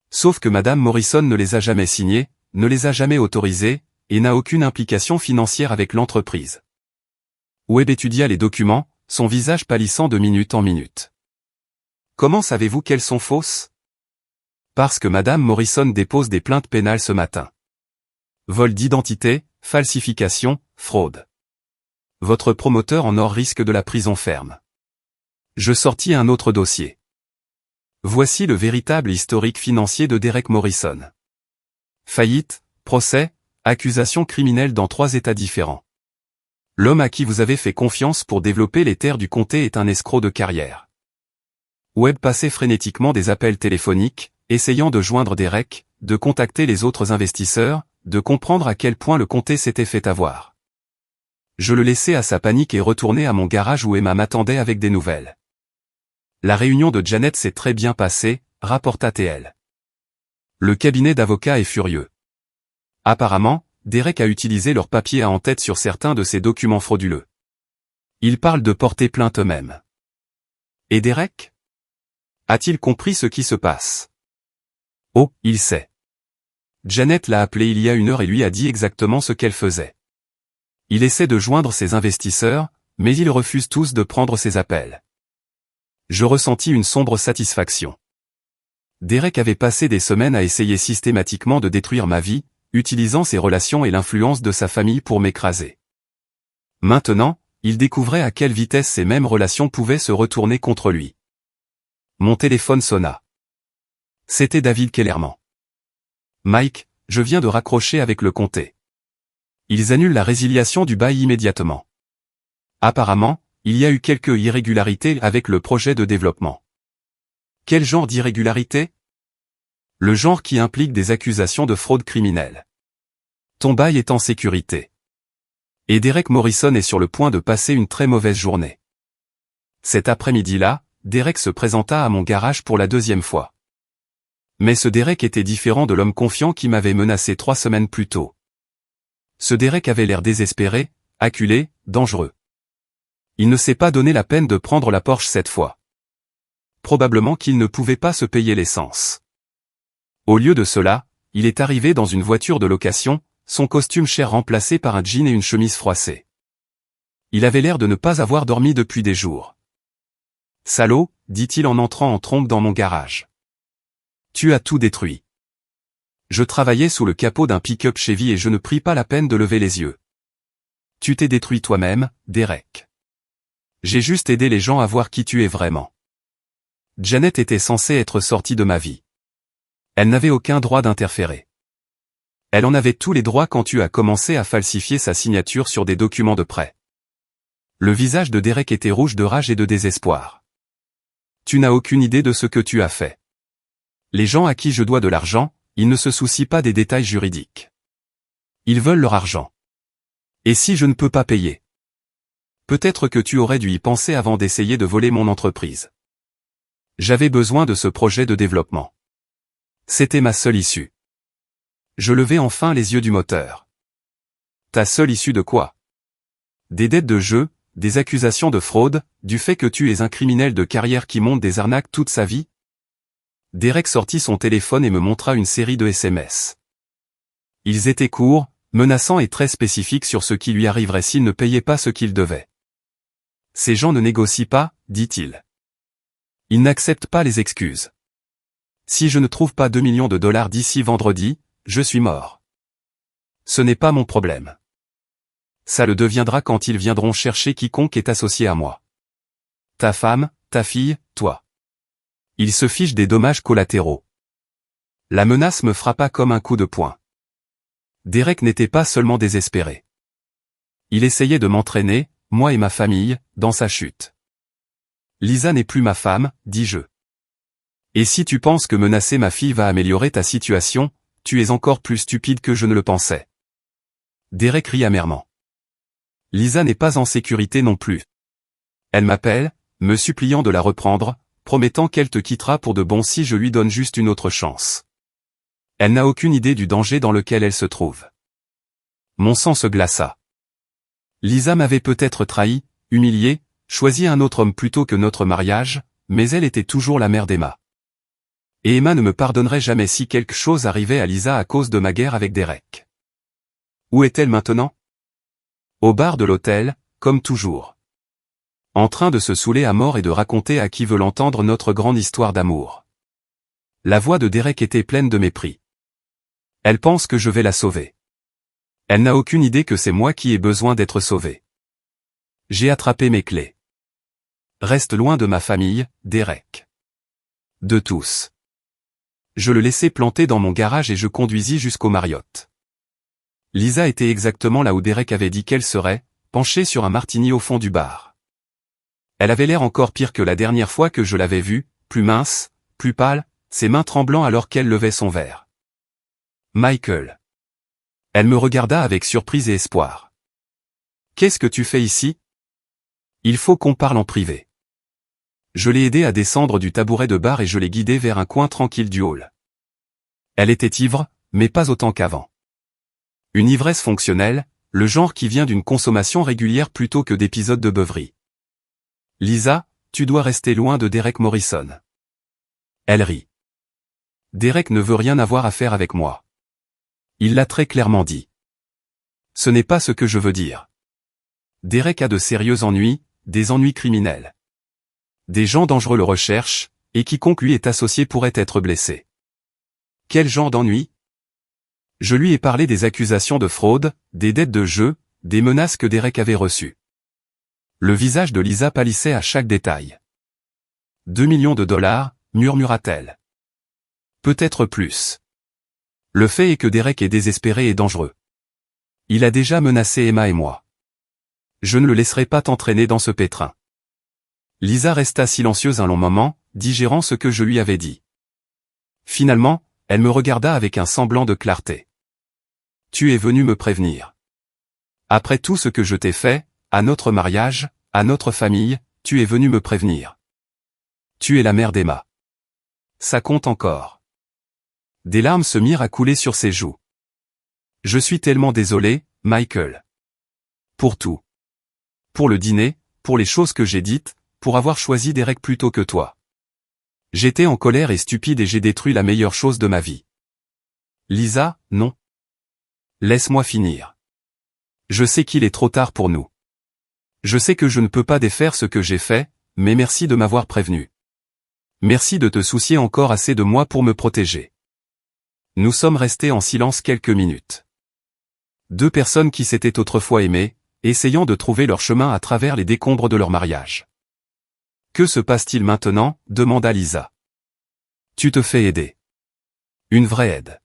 Sauf que Madame Morrison ne les a jamais signés, ne les a jamais autorisés, et n'a aucune implication financière avec l'entreprise. Webb étudia les documents, son visage pâlissant de minute en minute. Comment savez-vous qu'elles sont fausses? Parce que Madame Morrison dépose des plaintes pénales ce matin. Vol d'identité, falsification, fraude. Votre promoteur en or risque de la prison ferme. Je sortis un autre dossier. Voici le véritable historique financier de Derek Morrison. Faillite, procès, accusation criminelle dans 3 États différents. L'homme à qui vous avez fait confiance pour développer les terres du comté est un escroc de carrière. Webb passait frénétiquement des appels téléphoniques, essayant de joindre Derek, de contacter les autres investisseurs, de comprendre à quel point le comté s'était fait avoir. Je le laissai à sa panique et retournai à mon garage où Emma m'attendait avec des nouvelles. La réunion de Janet s'est très bien passée, rapporta TL. Le cabinet d'avocats est furieux. Apparemment, Derek a utilisé leur papier à en-tête sur certains de ces documents frauduleux. Ils parlent de porter plainte eux-mêmes. Et Derek? A-t-il compris ce qui se passe? Oh, il sait. Janet l'a appelé il y a 1 heure et lui a dit exactement ce qu'elle faisait. Il essaie de joindre ses investisseurs, mais ils refusent tous de prendre ses appels. Je ressentis une sombre satisfaction. Derek avait passé des semaines à essayer systématiquement de détruire ma vie, utilisant ses relations et l'influence de sa famille pour m'écraser. Maintenant, il découvrait à quelle vitesse ces mêmes relations pouvaient se retourner contre lui. Mon téléphone sonna. C'était David Kellerman. Mike, je viens de raccrocher avec le comté. Ils annulent la résiliation du bail immédiatement. Apparemment, il y a eu quelques irrégularités avec le projet de développement. Quel genre d'irrégularité? Le genre qui implique des accusations de fraude criminelle. Ton bail est en sécurité. Et Derek Morrison est sur le point de passer une très mauvaise journée. Cet après-midi-là, Derek se présenta à mon garage pour la deuxième fois. Mais ce Derek était différent de l'homme confiant qui m'avait menacé 3 semaines plus tôt. Ce Derek avait l'air désespéré, acculé, dangereux. Il ne s'est pas donné la peine de prendre la Porsche cette fois. Probablement qu'il ne pouvait pas se payer l'essence. Au lieu de cela, il est arrivé dans une voiture de location, son costume cher remplacé par un jean et une chemise froissée. Il avait l'air de ne pas avoir dormi depuis des jours. « Salaud », dit-il en entrant en trombe dans mon garage. « Tu as tout détruit. » Je travaillais sous le capot d'un pick-up Chevy et je ne pris pas la peine de lever les yeux. « Tu t'es détruit toi-même, Derek. J'ai juste aidé les gens à voir qui tu es vraiment. » Janet était censée être sortie de ma vie. Elle n'avait aucun droit d'interférer. Elle en avait tous les droits quand tu as commencé à falsifier sa signature sur des documents de prêt. Le visage de Derek était rouge de rage et de désespoir. Tu n'as aucune idée de ce que tu as fait. Les gens à qui je dois de l'argent, ils ne se soucient pas des détails juridiques. Ils veulent leur argent. Et si je ne peux pas payer? Peut-être que tu aurais dû y penser avant d'essayer de voler mon entreprise. J'avais besoin de ce projet de développement. C'était ma seule issue. Je levai enfin les yeux du moteur. Ta seule issue de quoi? Des dettes de jeu, des accusations de fraude, du fait que tu es un criminel de carrière qui monte des arnaques toute sa vie? Derek sortit son téléphone et me montra une série de SMS. Ils étaient courts, menaçants et très spécifiques sur ce qui lui arriverait s'il ne payait pas ce qu'il devait. Ces gens ne négocient pas, dit-il. Ils n'acceptent pas les excuses. Si je ne trouve pas 2 millions de dollars d'ici vendredi, je suis mort. Ce n'est pas mon problème. Ça le deviendra quand ils viendront chercher quiconque est associé à moi. Ta femme, ta fille, toi. Ils se fichent des dommages collatéraux. La menace me frappa comme un coup de poing. Derek n'était pas seulement désespéré. Il essayait de m'entraîner, moi et ma famille, dans sa chute. Lisa n'est plus ma femme, dis-je. Et si tu penses que menacer ma fille va améliorer ta situation, tu es encore plus stupide que je ne le pensais. Derek rit amèrement. Lisa n'est pas en sécurité non plus. Elle m'appelle, me suppliant de la reprendre, promettant qu'elle te quittera pour de bon si je lui donne juste une autre chance. Elle n'a aucune idée du danger dans lequel elle se trouve. Mon sang se glaça. Lisa m'avait peut-être trahi, humilié, choisi un autre homme plutôt que notre mariage, mais elle était toujours la mère d'Emma. Et Emma ne me pardonnerait jamais si quelque chose arrivait à Lisa à cause de ma guerre avec Derek. Où est-elle maintenant? Au bar de l'hôtel, comme toujours. En train de se saouler à mort et de raconter à qui veut l'entendre notre grande histoire d'amour. La voix de Derek était pleine de mépris. Elle pense que je vais la sauver. Elle n'a aucune idée que c'est moi qui ai besoin d'être sauvé. J'ai attrapé mes clés. Reste loin de ma famille, Derek. De tous. Je le laissai planter dans mon garage et je conduisis jusqu'au Marriott. Lisa était exactement là où Derek avait dit qu'elle serait, penchée sur un martini au fond du bar. Elle avait l'air encore pire que la dernière fois que je l'avais vue, plus mince, plus pâle, ses mains tremblant alors qu'elle levait son verre. Michael. Elle me regarda avec surprise et espoir. Qu'est-ce que tu fais ici? Il faut qu'on parle en privé. Je l'ai aidée à descendre du tabouret de bar et je l'ai guidée vers un coin tranquille du hall. Elle était ivre, mais pas autant qu'avant. Une ivresse fonctionnelle, le genre qui vient d'une consommation régulière plutôt que d'épisodes de beuverie. Lisa, tu dois rester loin de Derek Morrison. Elle rit. Derek ne veut rien avoir à faire avec moi. Il l'a très clairement dit. Ce n'est pas ce que je veux dire. Derek a de sérieux ennuis, des ennuis criminels. Des gens dangereux le recherchent, et quiconque lui est associé pourrait être blessé. Quel genre d'ennui? Je lui ai parlé des accusations de fraude, des dettes de jeu, des menaces que Derek avait reçues. Le visage de Lisa pâlissait à chaque détail. 2 millions de dollars, murmura-t-elle. Peut-être plus. Le fait est que Derek est désespéré et dangereux. Il a déjà menacé Emma et moi. Je ne le laisserai pas t'entraîner dans ce pétrin. Lisa resta silencieuse un long moment, digérant ce que je lui avais dit. Finalement, elle me regarda avec un semblant de clarté. Tu es venu me prévenir. Après tout ce que je t'ai fait, à notre mariage, à notre famille, tu es venu me prévenir. Tu es la mère d'Emma. Ça compte encore. Des larmes se mirent à couler sur ses joues. Je suis tellement désolé, Michael. Pour tout. Pour le dîner, pour les choses que j'ai dites, pour avoir choisi Derek plutôt que toi. J'étais en colère et stupide et j'ai détruit la meilleure chose de ma vie. Lisa, non. Laisse-moi finir. Je sais qu'il est trop tard pour nous. Je sais que je ne peux pas défaire ce que j'ai fait, mais merci de m'avoir prévenu. Merci de te soucier encore assez de moi pour me protéger. Nous sommes restés en silence quelques minutes. Deux personnes qui s'étaient autrefois aimées, essayant de trouver leur chemin à travers les décombres de leur mariage. Que se passe-t-il maintenant? Demanda Lisa. Tu te fais aider. Une vraie aide.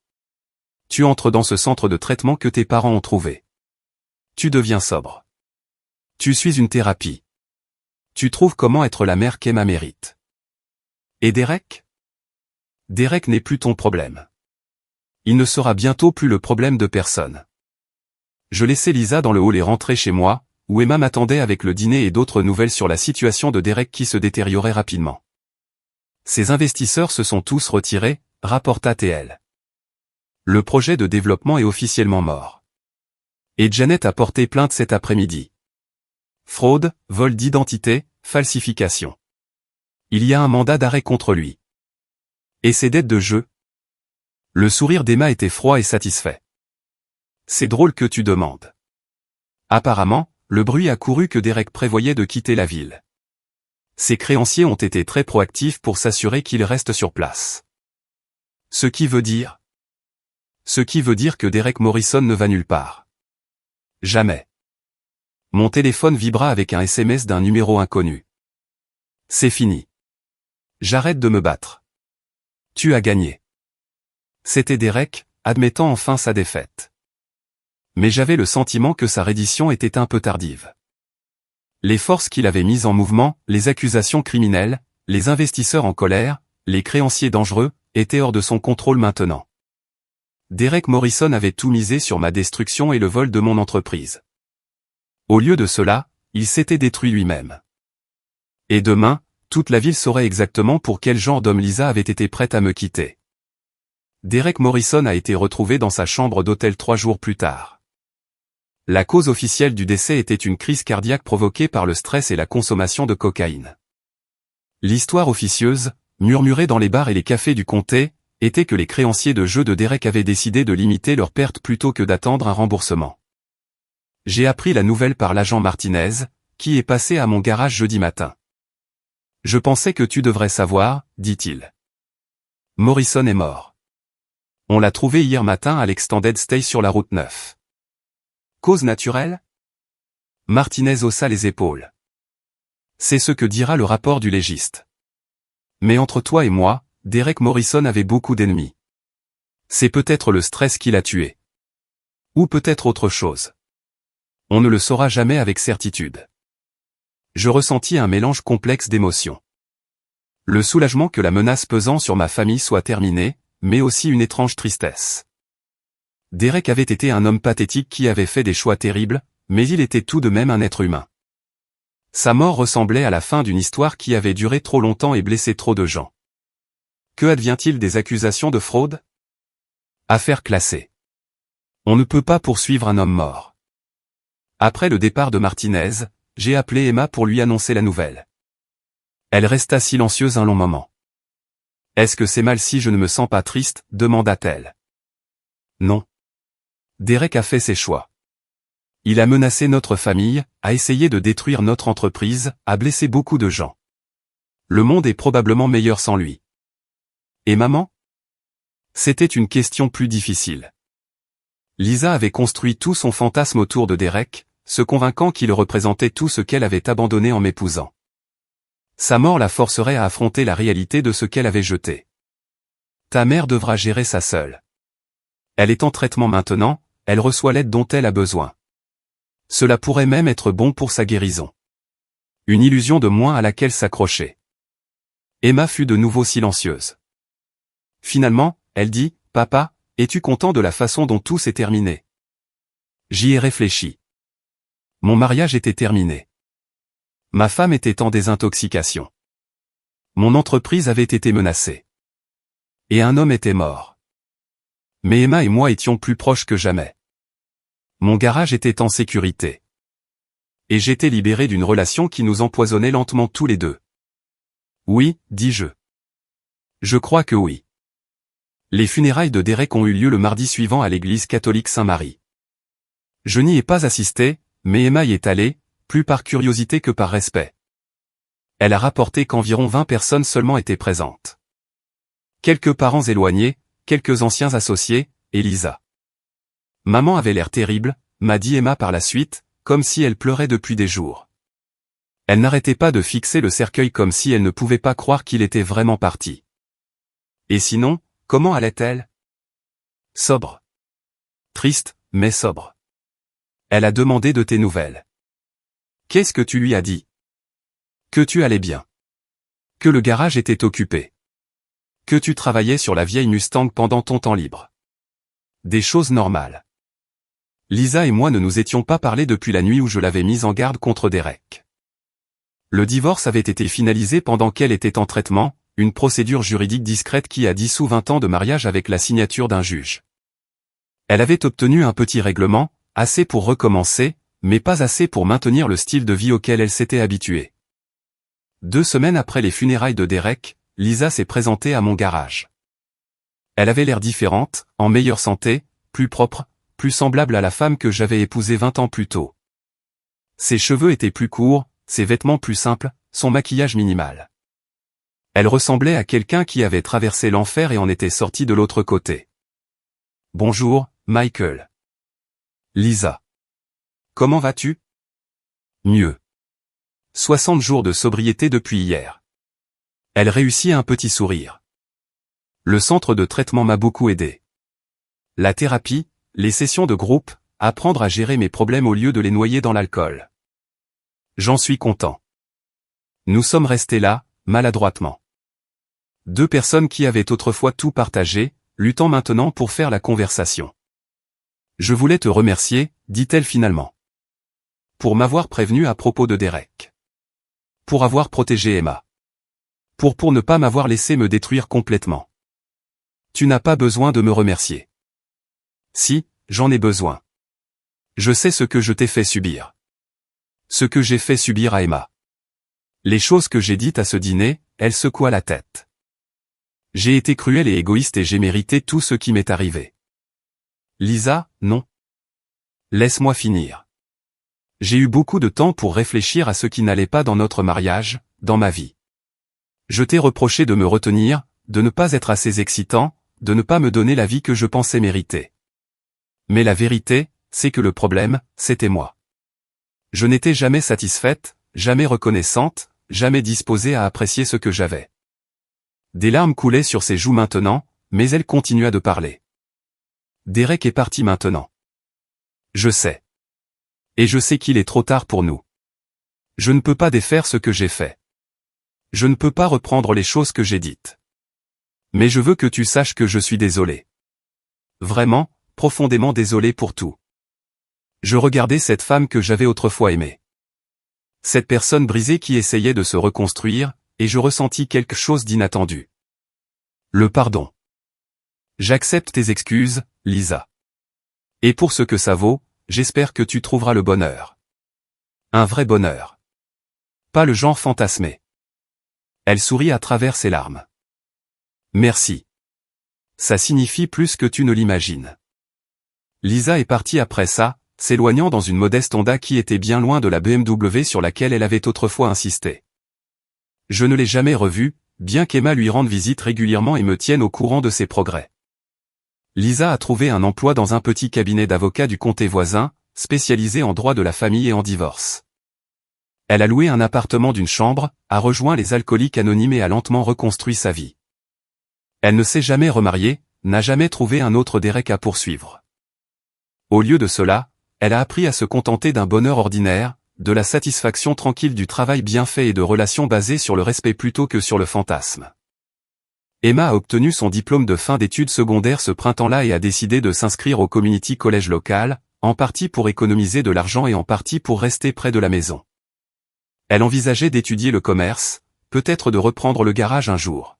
Tu entres dans ce centre de traitement que tes parents ont trouvé. Tu deviens sobre. Tu suis une thérapie. Tu trouves comment être la mère qu'Emma mérite. Et Derek? Derek n'est plus ton problème. Il ne sera bientôt plus le problème de personne. Je laissai Lisa dans le hall et rentrai chez moi, où Emma m'attendait avec le dîner et d'autres nouvelles sur la situation de Derek qui se détériorait rapidement. Ses investisseurs se sont tous retirés, rapporta TL. Le projet de développement est officiellement mort. Et Janet a porté plainte cet après-midi. Fraude, vol d'identité, falsification. Il y a un mandat d'arrêt contre lui. Et ses dettes de jeu? Le sourire d'Emma était froid et satisfait. C'est drôle que tu demandes. Apparemment, le bruit a couru que Derek prévoyait de quitter la ville. Ses créanciers ont été très proactifs pour s'assurer qu'il reste sur place. Ce qui veut dire que Derek Morrison ne va nulle part. Jamais. Mon téléphone vibra avec un SMS d'un numéro inconnu. C'est fini. J'arrête de me battre. Tu as gagné. C'était Derek, admettant enfin sa défaite. Mais j'avais le sentiment que sa reddition était un peu tardive. Les forces qu'il avait mises en mouvement, les accusations criminelles, les investisseurs en colère, les créanciers dangereux, étaient hors de son contrôle maintenant. Derek Morrison avait tout misé sur ma destruction et le vol de mon entreprise. Au lieu de cela, il s'était détruit lui-même. Et demain, toute la ville saurait exactement pour quel genre d'homme Lisa avait été prête à me quitter. Derek Morrison a été retrouvé dans sa chambre d'hôtel 3 jours plus tard. La cause officielle du décès était une crise cardiaque provoquée par le stress et la consommation de cocaïne. L'histoire officieuse, murmurée dans les bars et les cafés du comté, était que les créanciers de jeux de Derek avaient décidé de limiter leurs pertes plutôt que d'attendre un remboursement. J'ai appris la nouvelle par l'agent Martinez, qui est passé à mon garage jeudi matin. Je pensais que tu devrais savoir, dit-il. Morrison est mort. On l'a trouvé hier matin à l'Extended Stay sur la route 9. Cause naturelle? Martinez haussa les épaules. C'est ce que dira le rapport du légiste. Mais entre toi et moi, Derek Morrison avait beaucoup d'ennemis. C'est peut-être le stress qui l'a tué. Ou peut-être autre chose. On ne le saura jamais avec certitude. Je ressentis un mélange complexe d'émotions. Le soulagement que la menace pesant sur ma famille soit terminée, mais aussi une étrange tristesse. Derek avait été un homme pathétique qui avait fait des choix terribles, mais il était tout de même un être humain. Sa mort ressemblait à la fin d'une histoire qui avait duré trop longtemps et blessé trop de gens. Que advient-il des accusations de fraude? Affaire classée. On ne peut pas poursuivre un homme mort. Après le départ de Martinez, j'ai appelé Emma pour lui annoncer la nouvelle. Elle resta silencieuse un long moment. « Est-ce que c'est mal si je ne me sens pas triste ?» demanda-t-elle. Non. Derek a fait ses choix. Il a menacé notre famille, a essayé de détruire notre entreprise, a blessé beaucoup de gens. Le monde est probablement meilleur sans lui. Et maman? C'était une question plus difficile. Lisa avait construit tout son fantasme autour de Derek, se convainquant qu'il représentait tout ce qu'elle avait abandonné en m'épousant. Sa mort la forcerait à affronter la réalité de ce qu'elle avait jeté. Ta mère devra gérer ça seule. Elle est en traitement maintenant, elle reçoit l'aide dont elle a besoin. Cela pourrait même être bon pour sa guérison. Une illusion de moins à laquelle s'accrocher. Emma fut de nouveau silencieuse. Finalement, elle dit, « Papa, es-tu content de la façon dont tout s'est terminé ?» J'y ai réfléchi. Mon mariage était terminé. Ma femme était en désintoxication. Mon entreprise avait été menacée. Et un homme était mort. Mais Emma et moi étions plus proches que jamais. Mon garage était en sécurité. Et j'étais libéré d'une relation qui nous empoisonnait lentement tous les deux. Oui, dis-je. Je crois que oui. Les funérailles de Derek ont eu lieu le mardi suivant à l'église catholique Saint-Marie. Je n'y ai pas assisté, mais Emma y est allée, plus par curiosité que par respect. Elle a rapporté qu'environ 20 personnes seulement étaient présentes. Quelques parents éloignés, quelques anciens associés, et Lisa. Maman avait l'air terrible, m'a dit Emma par la suite, comme si elle pleurait depuis des jours. Elle n'arrêtait pas de fixer le cercueil comme si elle ne pouvait pas croire qu'il était vraiment parti. Et sinon, comment allait-elle? Sobre. Triste, mais sobre. Elle a demandé de tes nouvelles. Qu'est-ce que tu lui as dit? Que tu allais bien. Que le garage était occupé. Que tu travaillais sur la vieille Mustang pendant ton temps libre. Des choses normales. Lisa et moi ne nous étions pas parlé depuis la nuit où je l'avais mise en garde contre Derek. Le divorce avait été finalisé pendant qu'elle était en traitement, une procédure juridique discrète qui a dissous 20 ans de mariage avec la signature d'un juge. Elle avait obtenu un petit règlement, assez pour recommencer, mais pas assez pour maintenir le style de vie auquel elle s'était habituée. 2 semaines après les funérailles de Derek, Lisa s'est présentée à mon garage. Elle avait l'air différente, en meilleure santé, plus propre, plus semblable à la femme que j'avais épousée 20 ans plus tôt. Ses cheveux étaient plus courts, ses vêtements plus simples, son maquillage minimal. Elle ressemblait à quelqu'un qui avait traversé l'enfer et en était sorti de l'autre côté. Bonjour, Michael. Lisa. Comment vas-tu? Mieux. 60 jours de sobriété depuis hier. Elle réussit un petit sourire. Le centre de traitement m'a beaucoup aidé. La thérapie, les sessions de groupe, apprendre à gérer mes problèmes au lieu de les noyer dans l'alcool. J'en suis content. Nous sommes restés là, maladroitement. 2 personnes qui avaient autrefois tout partagé, luttant maintenant pour faire la conversation. Je voulais te remercier, dit-elle finalement. Pour m'avoir prévenu à propos de Derek. Pour avoir protégé Emma. Pour ne pas m'avoir laissé me détruire complètement. Tu n'as pas besoin de me remercier. Si, j'en ai besoin. Je sais ce que je t'ai fait subir. Ce que j'ai fait subir à Emma. Les choses que j'ai dites à ce dîner, elle secoua la tête. J'ai été cruel et égoïste et j'ai mérité tout ce qui m'est arrivé. Lisa, non. Laisse-moi finir. J'ai eu beaucoup de temps pour réfléchir à ce qui n'allait pas dans notre mariage, dans ma vie. Je t'ai reproché de me retenir, de ne pas être assez excitant, de ne pas me donner la vie que je pensais mériter. Mais la vérité, c'est que le problème, c'était moi. Je n'étais jamais satisfaite, jamais reconnaissante, jamais disposée à apprécier ce que j'avais. Des larmes coulaient sur ses joues maintenant, mais elle continua de parler. Derek est parti maintenant. Je sais. Et je sais qu'il est trop tard pour nous. Je ne peux pas défaire ce que j'ai fait. Je ne peux pas reprendre les choses que j'ai dites. Mais je veux que tu saches que je suis désolé. Vraiment, profondément désolé pour tout. Je regardais cette femme que j'avais autrefois aimée. Cette personne brisée qui essayait de se reconstruire, et je ressentis quelque chose d'inattendu. Le pardon. J'accepte tes excuses, Lisa. Et pour ce que ça vaut, j'espère que tu trouveras le bonheur. Un vrai bonheur. Pas le genre fantasmé. Elle sourit à travers ses larmes. Merci. Ça signifie plus que tu ne l'imagines. Lisa est partie après ça, s'éloignant dans une modeste Honda qui était bien loin de la BMW sur laquelle elle avait autrefois insisté. Je ne l'ai jamais revue, bien qu'Emma lui rende visite régulièrement et me tienne au courant de ses progrès. Lisa a trouvé un emploi dans un petit cabinet d'avocats du comté voisin, spécialisé en droit de la famille et en divorce. Elle a loué un appartement d'une chambre, a rejoint les alcooliques anonymes et a lentement reconstruit sa vie. Elle ne s'est jamais remariée, n'a jamais trouvé un autre Derek à poursuivre. Au lieu de cela, elle a appris à se contenter d'un bonheur ordinaire, de la satisfaction tranquille du travail bien fait et de relations basées sur le respect plutôt que sur le fantasme. Emma a obtenu son diplôme de fin d'études secondaires ce printemps-là et a décidé de s'inscrire au community college local, en partie pour économiser de l'argent et en partie pour rester près de la maison. Elle envisageait d'étudier le commerce, peut-être de reprendre le garage un jour.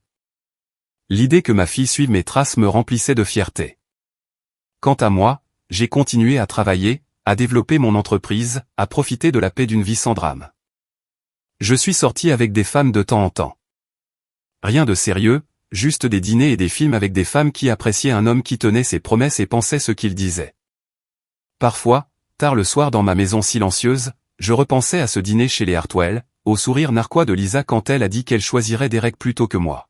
L'idée que ma fille suive mes traces me remplissait de fierté. Quant à moi, j'ai continué à travailler, à développer mon entreprise, à profiter de la paix d'une vie sans drame. Je suis sorti avec des femmes de temps en temps. Rien de sérieux, juste des dîners et des films avec des femmes qui appréciaient un homme qui tenait ses promesses et pensait ce qu'il disait. Parfois, tard le soir dans ma maison silencieuse, je repensais à ce dîner chez les Hartwell, au sourire narquois de Lisa quand elle a dit qu'elle choisirait Derek plutôt que moi.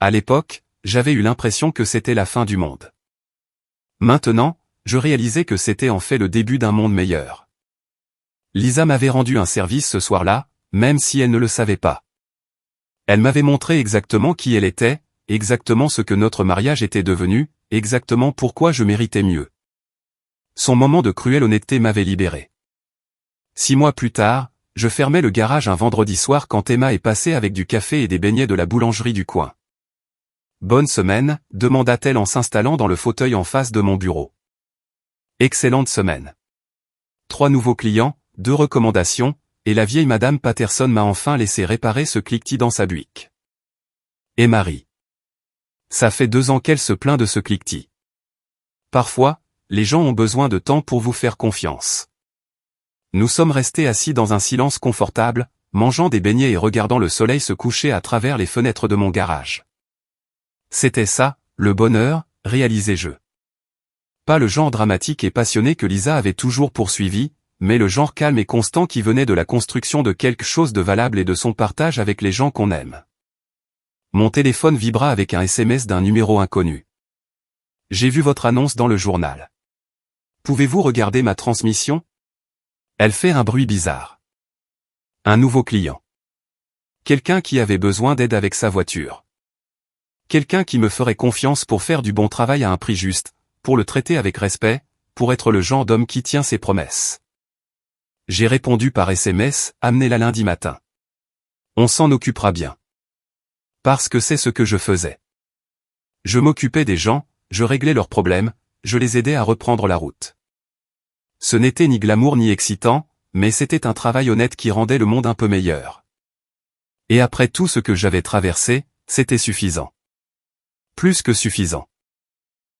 À l'époque, j'avais eu l'impression que c'était la fin du monde. Maintenant, je réalisais que c'était en fait le début d'un monde meilleur. Lisa m'avait rendu un service ce soir-là, même si elle ne le savait pas. Elle m'avait montré exactement qui elle était, exactement ce que notre mariage était devenu, exactement pourquoi je méritais mieux. Son moment de cruelle honnêteté m'avait libéré. 6 mois plus tard, je fermais le garage un vendredi soir quand Emma est passée avec du café et des beignets de la boulangerie du coin. « Bonne semaine » demanda-t-elle en s'installant dans le fauteuil en face de mon bureau. « Excellente semaine. 3 nouveaux clients, 2 recommandations, et la vieille madame Patterson m'a enfin laissé réparer ce cliquetis dans sa Buick. » Et Marie. Ça fait 2 ans qu'elle se plaint de ce cliquetis. Parfois, les gens ont besoin de temps pour vous faire confiance. Nous sommes restés assis dans un silence confortable, mangeant des beignets et regardant le soleil se coucher à travers les fenêtres de mon garage. C'était ça, le bonheur, réalisais-je. Pas le genre dramatique et passionné que Lisa avait toujours poursuivi, mais le genre calme et constant qui venait de la construction de quelque chose de valable et de son partage avec les gens qu'on aime. Mon téléphone vibra avec un SMS d'un numéro inconnu. J'ai vu votre annonce dans le journal. Pouvez-vous regarder ma transmission ? Elle fait un bruit bizarre. Un nouveau client. Quelqu'un qui avait besoin d'aide avec sa voiture. Quelqu'un qui me ferait confiance pour faire du bon travail à un prix juste, pour le traiter avec respect, pour être le genre d'homme qui tient ses promesses. J'ai répondu par SMS, amenez-la lundi matin. On s'en occupera bien. Parce que c'est ce que je faisais. Je m'occupais des gens, je réglais leurs problèmes, je les aidais à reprendre la route. Ce n'était ni glamour ni excitant, mais c'était un travail honnête qui rendait le monde un peu meilleur. Et après tout ce que j'avais traversé, c'était suffisant. Plus que suffisant.